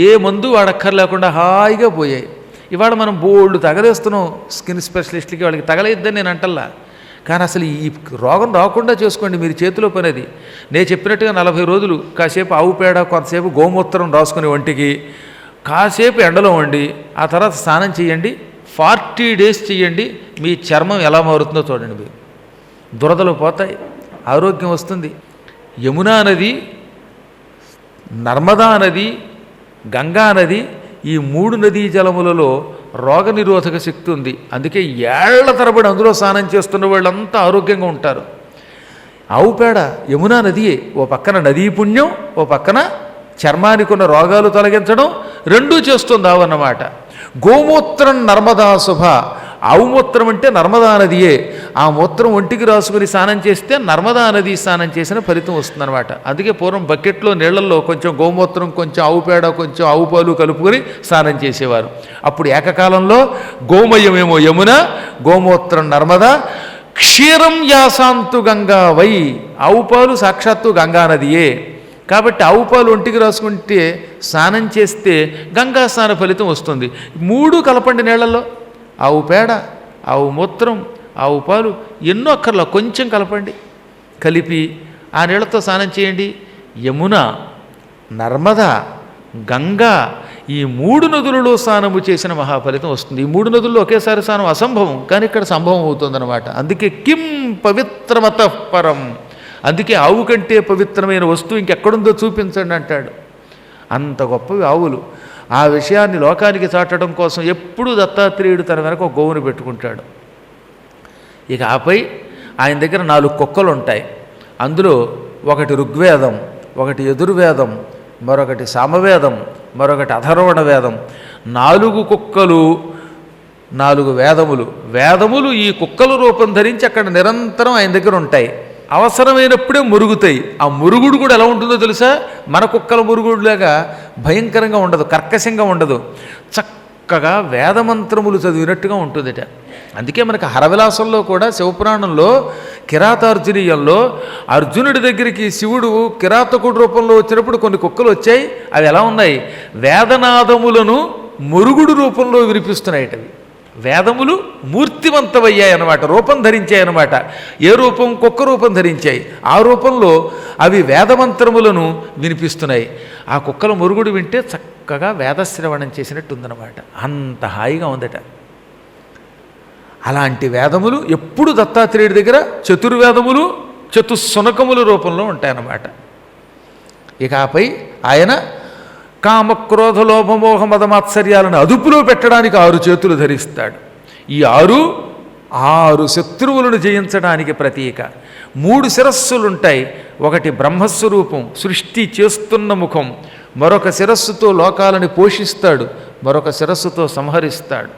ఏ మందు వాడక్కర్లేకుండా హాయిగా పోయాయి. ఇవాళ మనం బోల్డ్ తగలేస్తున్నాం స్కిన్ స్పెషలిస్ట్లకి, వాళ్ళకి తగలేద్దని నేను అంటల్లా. కానీ అసలు ఈ రోగం రాకుండా చేసుకోండి, మీరు చేతిలో పనేది. నేను చెప్పినట్టుగా 40 రోజులు కాసేపు ఆవు పేడ, కొంతసేపు గోమూత్రం రాసుకుని ఒంటికి కాసేపు ఎండలో వండి ఆ తర్వాత స్నానం చేయండి. 40 డేస్ చేయండి, మీ చర్మం ఎలా మారుతుందో చూడండి. మీరు దురదలు పోతాయి, ఆరోగ్యం వస్తుంది. యమునా నది, నర్మదా నది, గంగా నది, ఈ 3 నదీ జలములలో రోగనిరోధక శక్తి ఉంది. అందుకే ఏళ్ల తరబడి అందులో స్నానం చేస్తున్న వాళ్ళంతా ఆరోగ్యంగా ఉంటారు. ఆవు పేడ యమునా నదియే. ఓ పక్కన నదీ పుణ్యం, ఓ పక్కన చర్మానికి ఉన్న రోగాలు తొలగించడం, రెండూ చేస్తుంది ఆవు అన్నమాట. గోమూత్రం నర్మదా శుభ. ఆవు మూత్రం అంటే నర్మదా నదియే. ఆ మూత్రం ఒంటికి రాసుకుని స్నానం చేస్తే నర్మదా నది స్నానం చేసిన ఫలితం వస్తుందన్నమాట. అందుకే పూర్వం బకెట్లో నీళ్లలో కొంచెం గోమూత్రం, కొంచెం ఆవు పేడ, కొంచెం ఆవు పాలు కలుపుకొని స్నానం చేసేవారు. అప్పుడు ఏకకాలంలో గోమయమేమో యమున, గోమూత్రం నర్మదా, క్షీరం యాసాంతు గంగా వై. ఆవు పాలు సాక్షాత్తు గంగానదియే. కాబట్టి ఆవు పాలు ఒంటికి రాసుకుంటే స్నానం చేస్తే గంగా స్నాన ఫలితం వస్తుంది. 3 కలపండి నీళ్లలో. ఆవు పేడ, ఆవు మూత్రం, ఆవు పాలు ఎన్నో అక్కర్లో కొంచెం కలపండి. కలిపి ఆ నీళ్లతో స్నానం చేయండి. యమున, నర్మద, గంగా ఈ 3 నదులలో స్నానము చేసిన మహాఫలితం వస్తుంది. ఈ 3 నదుల్లో ఒకేసారి స్నానం అసంభవం, కానీ ఇక్కడ సంభవం అవుతుందన్నమాట. అందుకే కిం పవిత్రమతః పరం. అందుకే ఆవు కంటే పవిత్రమైన వస్తువు ఇంకెక్కడుందో చూపించండి అంటాడు. అంత గొప్పవి ఆవులు. ఆ విషయాన్ని లోకానికి చాటడం కోసం ఎప్పుడూ దత్తాత్రేయుడు తన వెనక ఒక గోవును పెట్టుకుంటాడు. ఇక ఆపై ఆయన దగ్గర 4 కుక్కలు ఉంటాయి. అందులో ఒకటి ఋగ్వేదం, ఒకటి యజుర్వేదం, మరొకటి సామవేదం, మరొకటి అథర్వణ వేదం. 4 కుక్కలు, 4 వేదములు. వేదములు ఈ కుక్కల రూపం ధరించి అక్కడ నిరంతరం ఆయన దగ్గర ఉంటాయి. అవసరమైనప్పుడే మురుగుతాయి. ఆ మురుగుడు కూడా ఎలా ఉంటుందో తెలుసా? మన కుక్కల మురుగుడులాగా భయంకరంగా ఉండదు, కర్కశంగా ఉండదు. చక్కగా వేదమంత్రములు చదివినట్టుగా ఉంటుందిట. అందుకే మనకి హరవిలాసంలో కూడా శివపురాణంలో కిరాతార్జునీయంలో అర్జునుడి దగ్గరికి శివుడు కిరాతకుడి రూపంలో వచ్చినప్పుడు కొన్ని కుక్కలు వచ్చాయి. అవి ఎలా ఉన్నాయి? వేదనాదములను మురుగుడు రూపంలో వినిపిస్తున్నాయి. అవి వేదములు మూర్తివంతమయ్యాయి అన్నమాట, రూపం ధరించాయి అన్నమాట. ఏ రూపం? కుక్క రూపం ధరించాయి. ఆ రూపంలో అవి వేదమంత్రములను వినిపిస్తున్నాయి. ఆ కుక్కల మురుగుడు వింటే చక్కగా వేదశ్రవణం చేసినట్టు ఉందన్నమాట. అంత హాయిగా ఉందట. అలాంటి వేదములు ఎప్పుడు దత్తాత్రేయుడి దగ్గర చతుర్వేదములు, చతుస్సునకముల రూపంలో ఉంటాయన్నమాట. ఇక ఆపై ఆయన కామక్రోధ లోభమోహ మదమాత్సర్యాలను అదుపులో పెట్టడానికి 6 చేతులు ధరిస్తాడు. ఈ 6 శత్రువులను జయించడానికి ప్రతీక. 3 శిరస్సులుంటాయి. ఒకటి బ్రహ్మస్వరూపం, సృష్టి చేస్తున్న ముఖం. మరొక శిరస్సుతో లోకాలని పోషిస్తాడు, మరొక శిరస్సుతో సంహరిస్తాడు.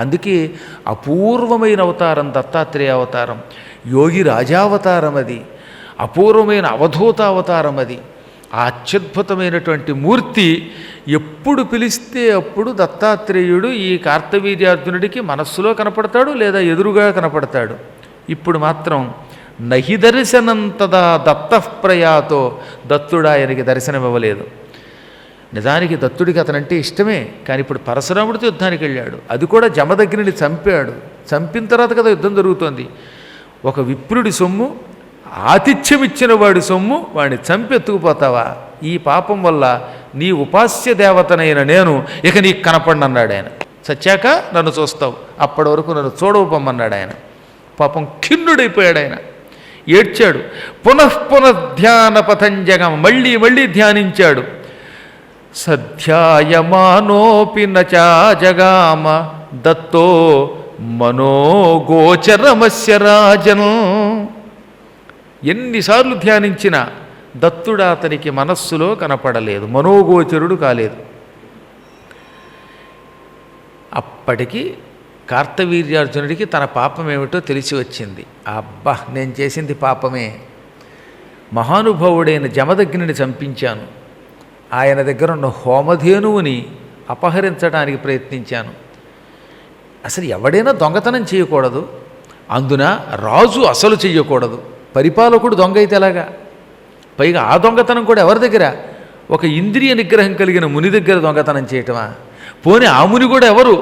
అందుకే అపూర్వమైన అవతారం దత్తాత్రేయ అవతారం. యోగి రాజావతారం అది. అపూర్వమైన అవధూత అవతారం అది. ఆ అత్యద్భుతమైనటువంటి మూర్తి ఎప్పుడు పిలిస్తే అప్పుడు దత్తాత్రేయుడు ఈ కార్తవీర్యార్జునుడికి మనస్సులో కనపడతాడు, లేదా ఎదురుగా కనపడతాడు. ఇప్పుడు మాత్రం నహి దర్శనంతదా దత్తఃప్రయాతో దత్తుడు ఆయనకి దర్శనమివ్వలేదు. నిజానికి దత్తుడికి అతనంటే ఇష్టమే, కానీ ఇప్పుడు పరశురాముడితో యుద్ధానికి వెళ్ళాడు. అది కూడా జమదగ్నిని చంపాడు. చంపిన తర్వాత కదా యుద్ధం జరుగుతోంది. ఒక విప్రుడి సొమ్ము, ఆతిథ్యం ఇచ్చిన వాడి సొమ్ము, వాడిని చంపి ఎత్తుకుపోతావా? ఈ పాపం వల్ల నీ ఉపాస్య దేవతనైన నేను ఇక నీకు కనపడనన్నాడు ఆయన. చచ్చాక నన్ను చూస్తావు, అప్పటి వరకు నన్ను చూడవపమ్మన్నాడు ఆయన. పాపం ఖిన్నుడైపోయాడు ఆయన, ఏడ్చాడు. పునఃపునఃధ్యాన పతంజగం, మళ్ళీ మళ్ళీ ధ్యానించాడు. సధ్యాయమానోపి నచాజగామ దత్తో మనోగోచరమస్య రాజన్. ఎన్నిసార్లు ధ్యానించినా దత్తుడు అతనికి మనస్సులో కనపడలేదు, మనోగోచరుడు కాలేదు. అప్పటికి కార్తవీర్యార్జునుడికి తన పాపం ఏమిటో తెలిసి వచ్చింది. అబ్బా, నేను చేసింది పాపమే. మహానుభావుడైన జమదగ్నిని చంపించాను. ఆయన దగ్గర ఉన్న హోమధేనువుని అపహరించడానికి ప్రయత్నించాను. అసలు ఎవడైనా దొంగతనం చేయకూడదు, అందున రాజు అసలు చెయ్యకూడదు. పరిపాలకుడు దొంగ అయితే ఎలాగా? పైగా ఆ దొంగతనం కూడా ఎవరి దగ్గర? ఒక ఇంద్రియ నిగ్రహం కలిగిన ముని దగ్గర దొంగతనం చేయటమా? పోనీ ఆ ముని కూడా ఎవరు?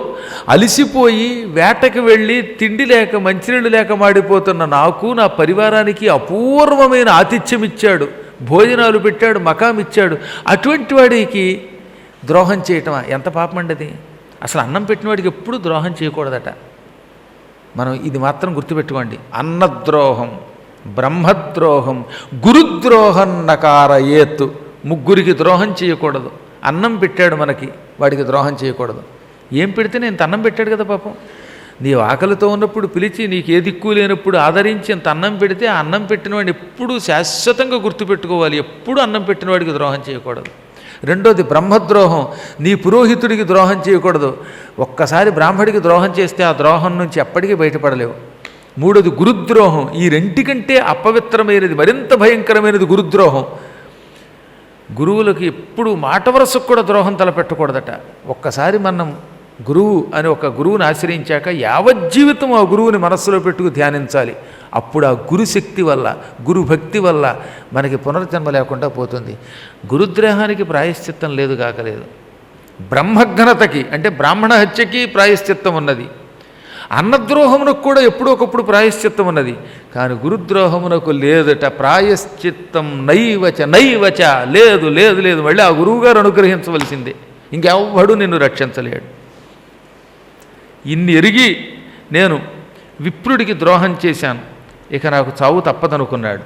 అలిసిపోయి వేటకి వెళ్ళి తిండి లేక మంచినీళ్ళు లేక మాడిపోతున్న నాకు, నా పరివారానికి అపూర్వమైన ఆతిథ్యం ఇచ్చాడు, భోజనాలు పెట్టాడు, మకాం ఇచ్చాడు. అటువంటి వాడికి ద్రోహం చేయటమా? ఎంత పాపం అండి అది. అసలు అన్నం పెట్టిన వాడికి ఎప్పుడూ ద్రోహం చేయకూడదట. మనం ఇది మాత్రం గుర్తుపెట్టుకోండి. అన్నద్రోహం, బ్రహ్మద్రోహం, గురుద్రోహం నకారయేత్. ముగ్గురికి ద్రోహం చేయకూడదు. అన్నం పెట్టాడు మనకి, వాడికి ద్రోహం చేయకూడదు. ఏం పెడితే నేను అన్నం పెట్టాడు కదా పాపం. నీవు ఆకలితో ఉన్నప్పుడు పిలిచి నీకు ఏ దిక్కు లేనప్పుడు ఆదరించి అంత అన్నం పెడితే ఆ అన్నం పెట్టినవాడిని ఎప్పుడూ శాశ్వతంగా గుర్తుపెట్టుకోవాలి. ఎప్పుడూ అన్నం పెట్టినవాడికి ద్రోహం చేయకూడదు. రెండోది బ్రహ్మద్రోహం, నీ పురోహితుడికి ద్రోహం చేయకూడదు. ఒక్కసారి బ్రాహ్మడికి ద్రోహం చేస్తే ఆ ద్రోహం నుంచి ఎప్పటికీ బయటపడలేవు. మూడోది గురుద్రోహం, ఈ రెంటికంటే అపవిత్రమైనది మరింత భయంకరమైనది గురుద్రోహం. గురువులకి ఎప్పుడు మాట వరసకు కూడా ద్రోహం తలపెట్టకూడదట. ఒక్కసారి మనం గురువు అని ఒక గురువుని ఆశ్రయించాక యావజ్జీవితం ఆ గురువుని మనస్సులో పెట్టుకు ధ్యానించాలి. అప్పుడు ఆ గురుశక్తి వల్ల, గురు భక్తి వల్ల మనకి పునర్జన్మ లేకుండా పోతుంది. గురుద్రోహానికి ప్రాయశ్చిత్తం లేదు కాకలేదు. బ్రహ్మఘ్నతకి అంటే బ్రాహ్మణ హత్యకి ప్రాయశ్చిత్తం ఉన్నది. అన్నద్రోహమునకు కూడా ఎప్పుడో ఒకప్పుడు ప్రాయశ్చిత్తం ఉన్నది. కానీ గురుద్రోహమునకు లేదట. ప్రాయశ్చిత్తం నైవచ నైవచ, లేదు లేదు లేదు, మళ్ళీ ఆ గురువుగారు అనుగ్రహించవలసిందే, ఇంకెవ్వడు నిన్ను రక్షించలేడు. ఇన్ని ఎరిగి నేను విప్రుడికి ద్రోహం చేశాను, ఇక నాకు చావు తప్పదనుకున్నాడు.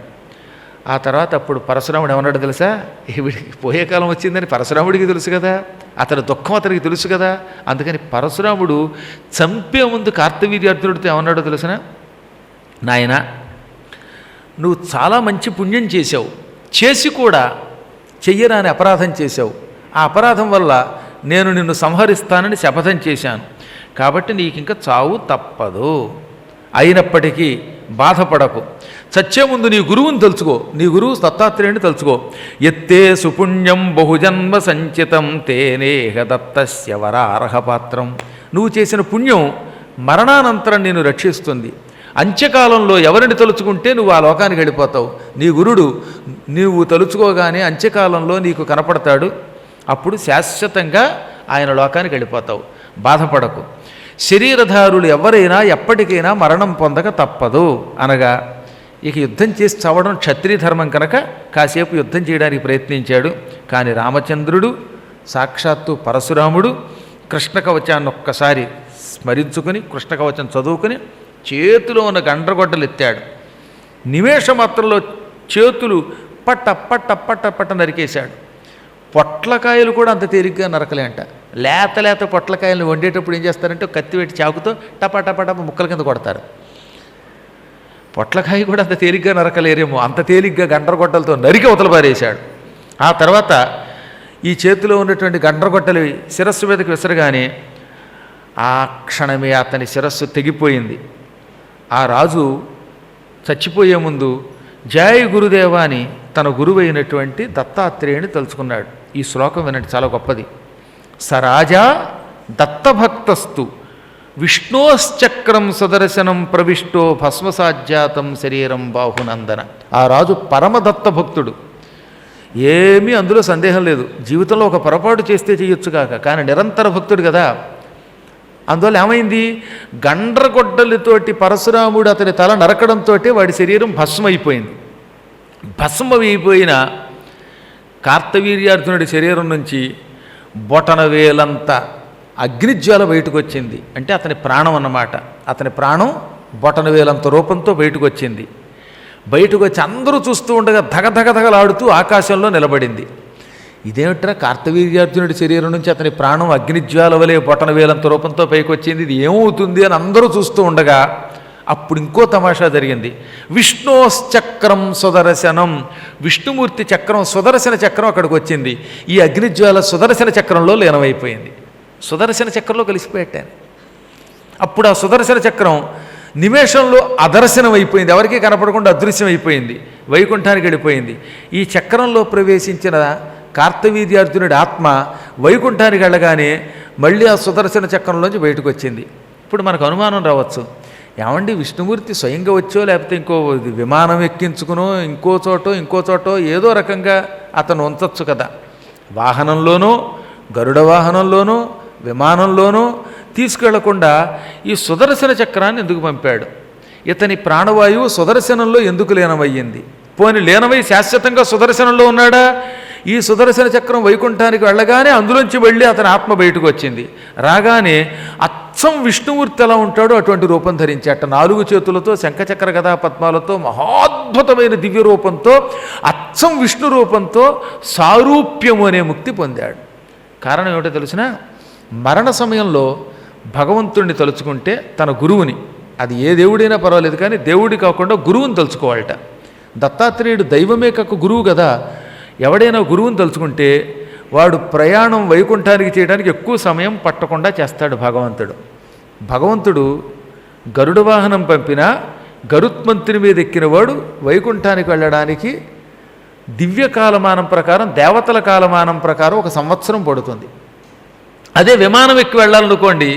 ఆ తర్వాత అప్పుడు పరశురాముడు ఏమన్నాడు తెలుసా? వీడికి పోయే కాలం వచ్చిందని పరశురాముడికి తెలుసు కదా, అతని దుఃఖం అతనికి తెలుసు కదా. అందుకని పరశురాముడు చంపే ముందు కార్తవీర్యార్జునుడితో ఏమన్నాడో తెలుసిన? నాయనా, నువ్వు చాలా మంచి పుణ్యం చేశావు, చేసి కూడా చెయ్యరాని అపరాధం చేశావు. ఆ అపరాధం వల్ల నేను నిన్ను సంహరిస్తానని శపథం చేశాను. కాబట్టి నీకు ఇంకా చావు తప్పదు. అయినప్పటికీ బాధపడకు. చచ్చే ముందు నీ గురువుని తలుచుకో, నీ గురువు దత్తాత్రేయుని తలుచుకో. ఎత్తే సుపుణ్యం బహుజన్మ సంచితం తేనేహ దత్తస్య వరార్హ పాత్రం. నువ్వు చేసిన పుణ్యం మరణానంతరం నేను రక్షిస్తుంది. అంత్యకాలంలో ఎవరిని తలుచుకుంటే నువ్వు ఆ లోకానికి వెళ్ళిపోతావు. నీ గురుడు నువ్వు తలుచుకోగానే అంత్యకాలంలో నీకు కనపడతాడు. అప్పుడు శాశ్వతంగా ఆయన లోకానికి వెళ్ళిపోతావు. బాధపడకు. శరీరధారులు ఎవరైనా ఎప్పటికైనా మరణం పొందక తప్పదు అనగా, ఇక యుద్ధం చేసి చవడం క్షత్రియ ధర్మం కనుక కాసేపు యుద్ధం చేయడానికి ప్రయత్నించాడు. కానీ రామచంద్రుడు, సాక్షాత్తు పరశురాముడు కృష్ణ కవచాన్ని ఒక్కసారి స్మరించుకుని కృష్ణ కవచం చదువుకుని చేతిలో ఉన్న గండ్రగొడ్డలు ఎత్తాడు. నిమేషమాత్రంలో చేతులు పట్ట పట్ట పట్ట పట్ట నరికేశాడు. పొట్లకాయలు కూడా అంత తేలిగ్గా నరకలే అంట. లేత లేత పొట్లకాయలను వండేటప్పుడు ఏం చేస్తారంటే కత్తి పెట్టి చాకుతో టపా టపా టపా ముక్కల కింద కొడతారు. పొట్లకాయ కూడా అంత తేలిగ్గా నరకలేరేమో, అంత తేలిగ్గా గండ్రగొట్టలతో నరికి అవతలపారేశాడు. ఆ తర్వాత ఈ చేతిలో ఉన్నటువంటి గండ్రగొట్టలు శిరస్సు మీదకి విసరగానే ఆ క్షణమే అతని శిరస్సు తెగిపోయింది. ఆ రాజు చచ్చిపోయే ముందు జై గురుదేవా అని తన గురువైనటువంటి దత్తాత్రేయుని తలుచుకున్నాడు. ఈ శ్లోకం వినండి, చాలా గొప్పది. సరాజా దత్తభక్తస్తు విష్ణోశ్చక్రం సుదర్శనం ప్రవిష్టో భస్మసాజ్జాతం శరీరం బాహునందన. ఆ రాజు పరమదత్త భక్తుడు, ఏమీ అందులో సందేహం లేదు. జీవితంలో ఒక పొరపాటు చేస్తే చేయొచ్చు కాక, కానీ నిరంతర భక్తుడు కదా. అందువల్ల ఏమైంది? గండ్రగొడ్డలితోటి పరశురాముడు అతని తల నరకడంతో వాడి శరీరం భస్మైపోయింది. భస్మమైపోయిన కార్తవీర్యార్జునుడి శరీరం నుంచి బొటనవేలంత అగ్నిజ్వాల బయటకు వచ్చింది. అంటే అతని ప్రాణం అన్నమాట. అతని ప్రాణం బొటనవేలంత రూపంతో బయటకు వచ్చింది. బయటకు వచ్చి అందరూ చూస్తూ ఉండగా ధగధగధగలాడుతూ ఆకాశంలో నిలబడింది. ఇదేమిట్రా, కార్తవీర్యార్జునుడి శరీరం నుంచి అతని ప్రాణం అగ్నిజ్వాల వలె బొటనవేలంత రూపంతో పైకి వచ్చింది, ఇది ఏమవుతుంది అని అందరూ చూస్తూ ఉండగా అప్పుడు ఇంకో తమాషా జరిగింది. విష్ణోశ్చక్రం సుదర్శనం, విష్ణుమూర్తి చక్రం సుదర్శన చక్రం అక్కడికి వచ్చింది. ఈ అగ్నిజ్వాల సుదర్శన చక్రంలో లీనమైపోయింది. సుదర్శన చక్రంలో కలిసిపోయాను. అప్పుడు ఆ సుదర్శన చక్రం నిమేషంలో అదర్శనం అయిపోయింది, ఎవరికీ కనపడకుండా అదృశ్యం అయిపోయింది, వైకుంఠానికి వెళ్ళిపోయింది. ఈ చక్రంలో ప్రవేశించిన కార్తవీర్యార్జునుడి ఆత్మ వైకుంఠానికి వెళ్ళగానే మళ్ళీ ఆ సుదర్శన చక్రంలోంచి బయటకు వచ్చింది. ఇప్పుడు మనకు అనుమానం రావచ్చు, ఏమండి విష్ణుమూర్తి స్వయంగా వచ్చో లేకపోతే ఇంకో విమానం ఎక్కించుకునో ఇంకో చోటో ఏదో రకంగా అతను ఉంచవచ్చు కదా. వాహనంలోనో గరుడ వాహనంలోనో విమానంలోనో తీసుకెళ్లకుండా ఈ సుదర్శన చక్రాన్ని ఎందుకు పంపాడు? ఇతని ప్రాణవాయువు సుదర్శనంలో ఎందుకు లీనమయ్యింది? పోని లీనమై శాశ్వతంగా సుదర్శనంలో ఉన్నాడా? ఈ సుదర్శన చక్రం వైకుంఠానికి వెళ్ళగానే అందులోంచి వెళ్ళి అతని ఆత్మ బయటకు వచ్చింది. రాగానే అచ్చం విష్ణుమూర్తి ఎలా ఉంటాడో అటువంటి రూపం ధరించాట. 4 చేతులతో శంఖచక్ర గదా పద్మాలతో మహాద్భుతమైన దివ్య రూపంతో అచ్చం విష్ణు రూపంతో సారూప్యము అనే ముక్తి పొందాడు. కారణం ఏమిటో తెలిసిన? మరణ సమయంలో భగవంతుడిని తలుచుకుంటే తన గురువుని, అది ఏ దేవుడైనా పర్వాలేదు కానీ దేవుడి కాకుండా గురువుని తలుచుకోవాలట. దత్తాత్రేయుడు దైవమే కాక గురువు కదా. ఎవడైనా గురువుని తలుచుకుంటే వాడు ప్రయాణం వైకుంఠానికి చేయడానికి ఎక్కువ సమయం పట్టకుండా చేస్తాడు భగవంతుడు. భగవంతుడు గరుడ వాహనం పంపినా గరుత్మంతుని మీద ఎక్కిన వాడు వైకుంఠానికి వెళ్ళడానికి దివ్య కాలమానం ప్రకారం, దేవతల కాలమానం ప్రకారం 1 సంవత్సరం పడుతుంది. అదే విమానం ఎక్కి వెళ్ళాలనుకోండి,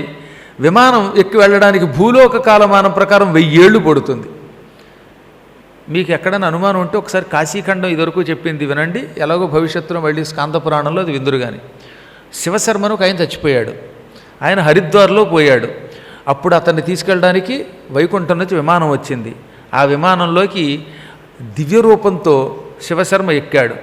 విమానం ఎక్కి వెళ్ళడానికి భూలోక కాలమానం ప్రకారం 1000 ఏళ్ళు పడుతుంది. మీకు ఎక్కడైనా అనుమానం ఉంటే ఒకసారి కాశీఖండం ఇదివరకు చెప్పింది వినండి. ఎలాగో భవిష్యత్తులో మళ్ళీ స్కాంద పురాణంలో అది విందురు కానీ, శివశర్మను ఆయన చచ్చిపోయాడు. ఆయన హరిద్వార్లో పోయాడు. అప్పుడు అతన్ని తీసుకెళ్ళడానికి వైకుంఠం నుంచి విమానం వచ్చింది. ఆ విమానంలోకి దివ్య రూపంతో శివశర్మ ఎక్కాడు.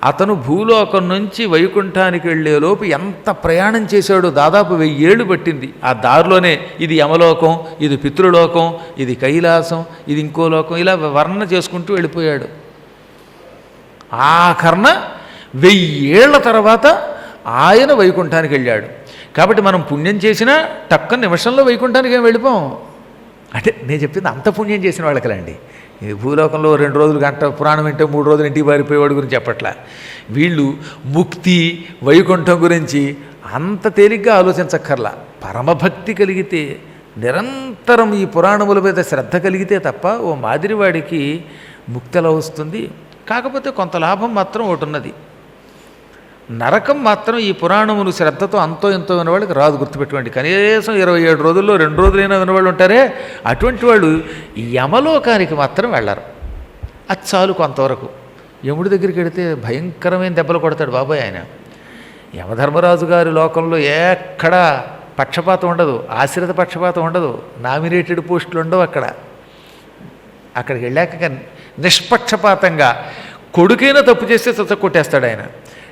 అతను భూలోకం నుంచి వైకుంఠానికి వెళ్ళేలోపు ఎంత ప్రయాణం చేశాడో, దాదాపు 1000 ఏళ్ళు పట్టింది. ఆ దారిలోనే ఇది యమలోకం, ఇది పితృలోకం, ఇది కైలాసం, ఇది ఇంకో లోకం, ఇలా వర్ణన చేసుకుంటూ వెళ్ళిపోయాడు. ఆఖరణ 1000 ఏళ్ల తర్వాత ఆయన వైకుంఠానికి వెళ్ళాడు. కాబట్టి మనం పుణ్యం చేసినా టక్క నిమిషంలో వైకుంఠానికి ఏం వెళ్ళిపోం. అంటే నేను చెప్పింది అంత పుణ్యం చేసిన వాళ్ళకలండి. ఇది భూలోకంలో 2 రోజులు గంట పురాణం వింటే 3 రోజులు ఇంటికి పారిపోయేవాడి గురించి చెప్పట్లా. వీళ్ళు ముక్తి వైకుంఠం గురించి అంత తేలిగ్గా ఆలోచించక్కర్లా. పరమభక్తి కలిగితే, నిరంతరం ఈ పురాణముల మీద శ్రద్ధ కలిగితే తప్ప ఓ మాదిరివాడికి ముక్తి ఎలా వస్తుంది? కాకపోతే కొంత లాభం మాత్రం ఒకటి ఉన్నది. నరకం మాత్రం ఈ పురాణములు శ్రద్ధతో అంతో ఎంతో వినవాళ్ళకి రాదు, గుర్తుపెట్టుకోండి. కనీసం 27 రోజుల్లో 2 రోజులైనా వినవాళ్ళు ఉంటారే, అటువంటి వాళ్ళు యమలోకానికి మాత్రం వెళ్ళరు. అది చాలు కొంతవరకు. యముడి దగ్గరికి వెళితే భయంకరమైన దెబ్బలు కొడతాడు బాబాయ్ ఆయన. యమధర్మరాజు గారి లోకంలో ఎక్కడా పక్షపాతం ఉండదు, ఆశ్రిత పక్షపాతం ఉండదు, నామినేటెడ్ పోస్టులు ఉండవు. అక్కడికి వెళ్ళాక నిష్పక్షపాతంగా కొడుకైనా తప్పు చేస్తే కొట్టేస్తాడు ఆయన.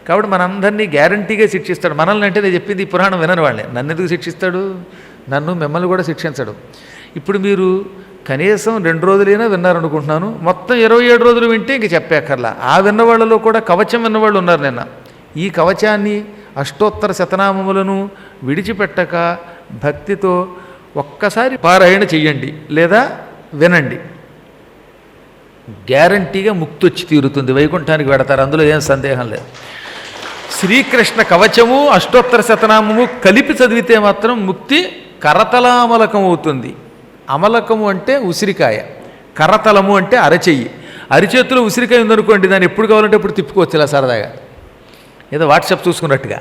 కాబట్టి మనందరినీ గ్యారంటీగా శిక్షిస్తాడు. మనల్ని అంటే నేను చెప్పింది ఈ పురాణం వినని వాళ్ళే. నన్ను ఎందుకు శిక్షిస్తాడు? నన్ను మిమ్మల్ని కూడా శిక్షించడు. ఇప్పుడు మీరు కనీసం 2 రోజులైనా విన్నారనుకుంటున్నాను. మొత్తం 27 రోజులు వింటే ఇంక చెప్పేక్కర్లా. ఆ విన్నవాళ్ళలో కూడా కవచం విన్నవాళ్ళు ఉన్నారు. నిన్న ఈ కవచాన్ని అష్టోత్తర శతనామములను విడిచిపెట్టక భక్తితో ఒక్కసారి పారాయణ చెయ్యండి లేదా వినండి. గ్యారంటీగా ముక్తి వచ్చి తీరుతుంది, వైకుంఠానికి వెడతారు, అందులో ఏం సందేహం లేదు. శ్రీకృష్ణ కవచము అష్టోత్తర శతనామము కలిపి చదివితే మాత్రం ముక్తి కరతలామలకం అవుతుంది. అమలకము అంటే ఉసిరికాయ, కరతలము అంటే అరచెయ్యి. అరిచేతిలో ఉసిరికాయ ఉందనుకోండి, దాన్ని ఎప్పుడు కావాలంటే ఎప్పుడు తిప్పుకోవచ్చు ఇలా సరదాగా, ఏదో వాట్సాప్ చూసుకున్నట్టుగా.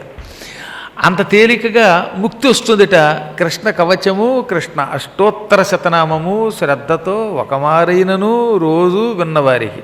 అంత తేలికగా ముక్తి వస్తుందిట. కృష్ణ కవచము, కృష్ణ అష్టోత్తర శతనామము శ్రద్ధతో ఒకమారైనను రోజు విన్నవారికి.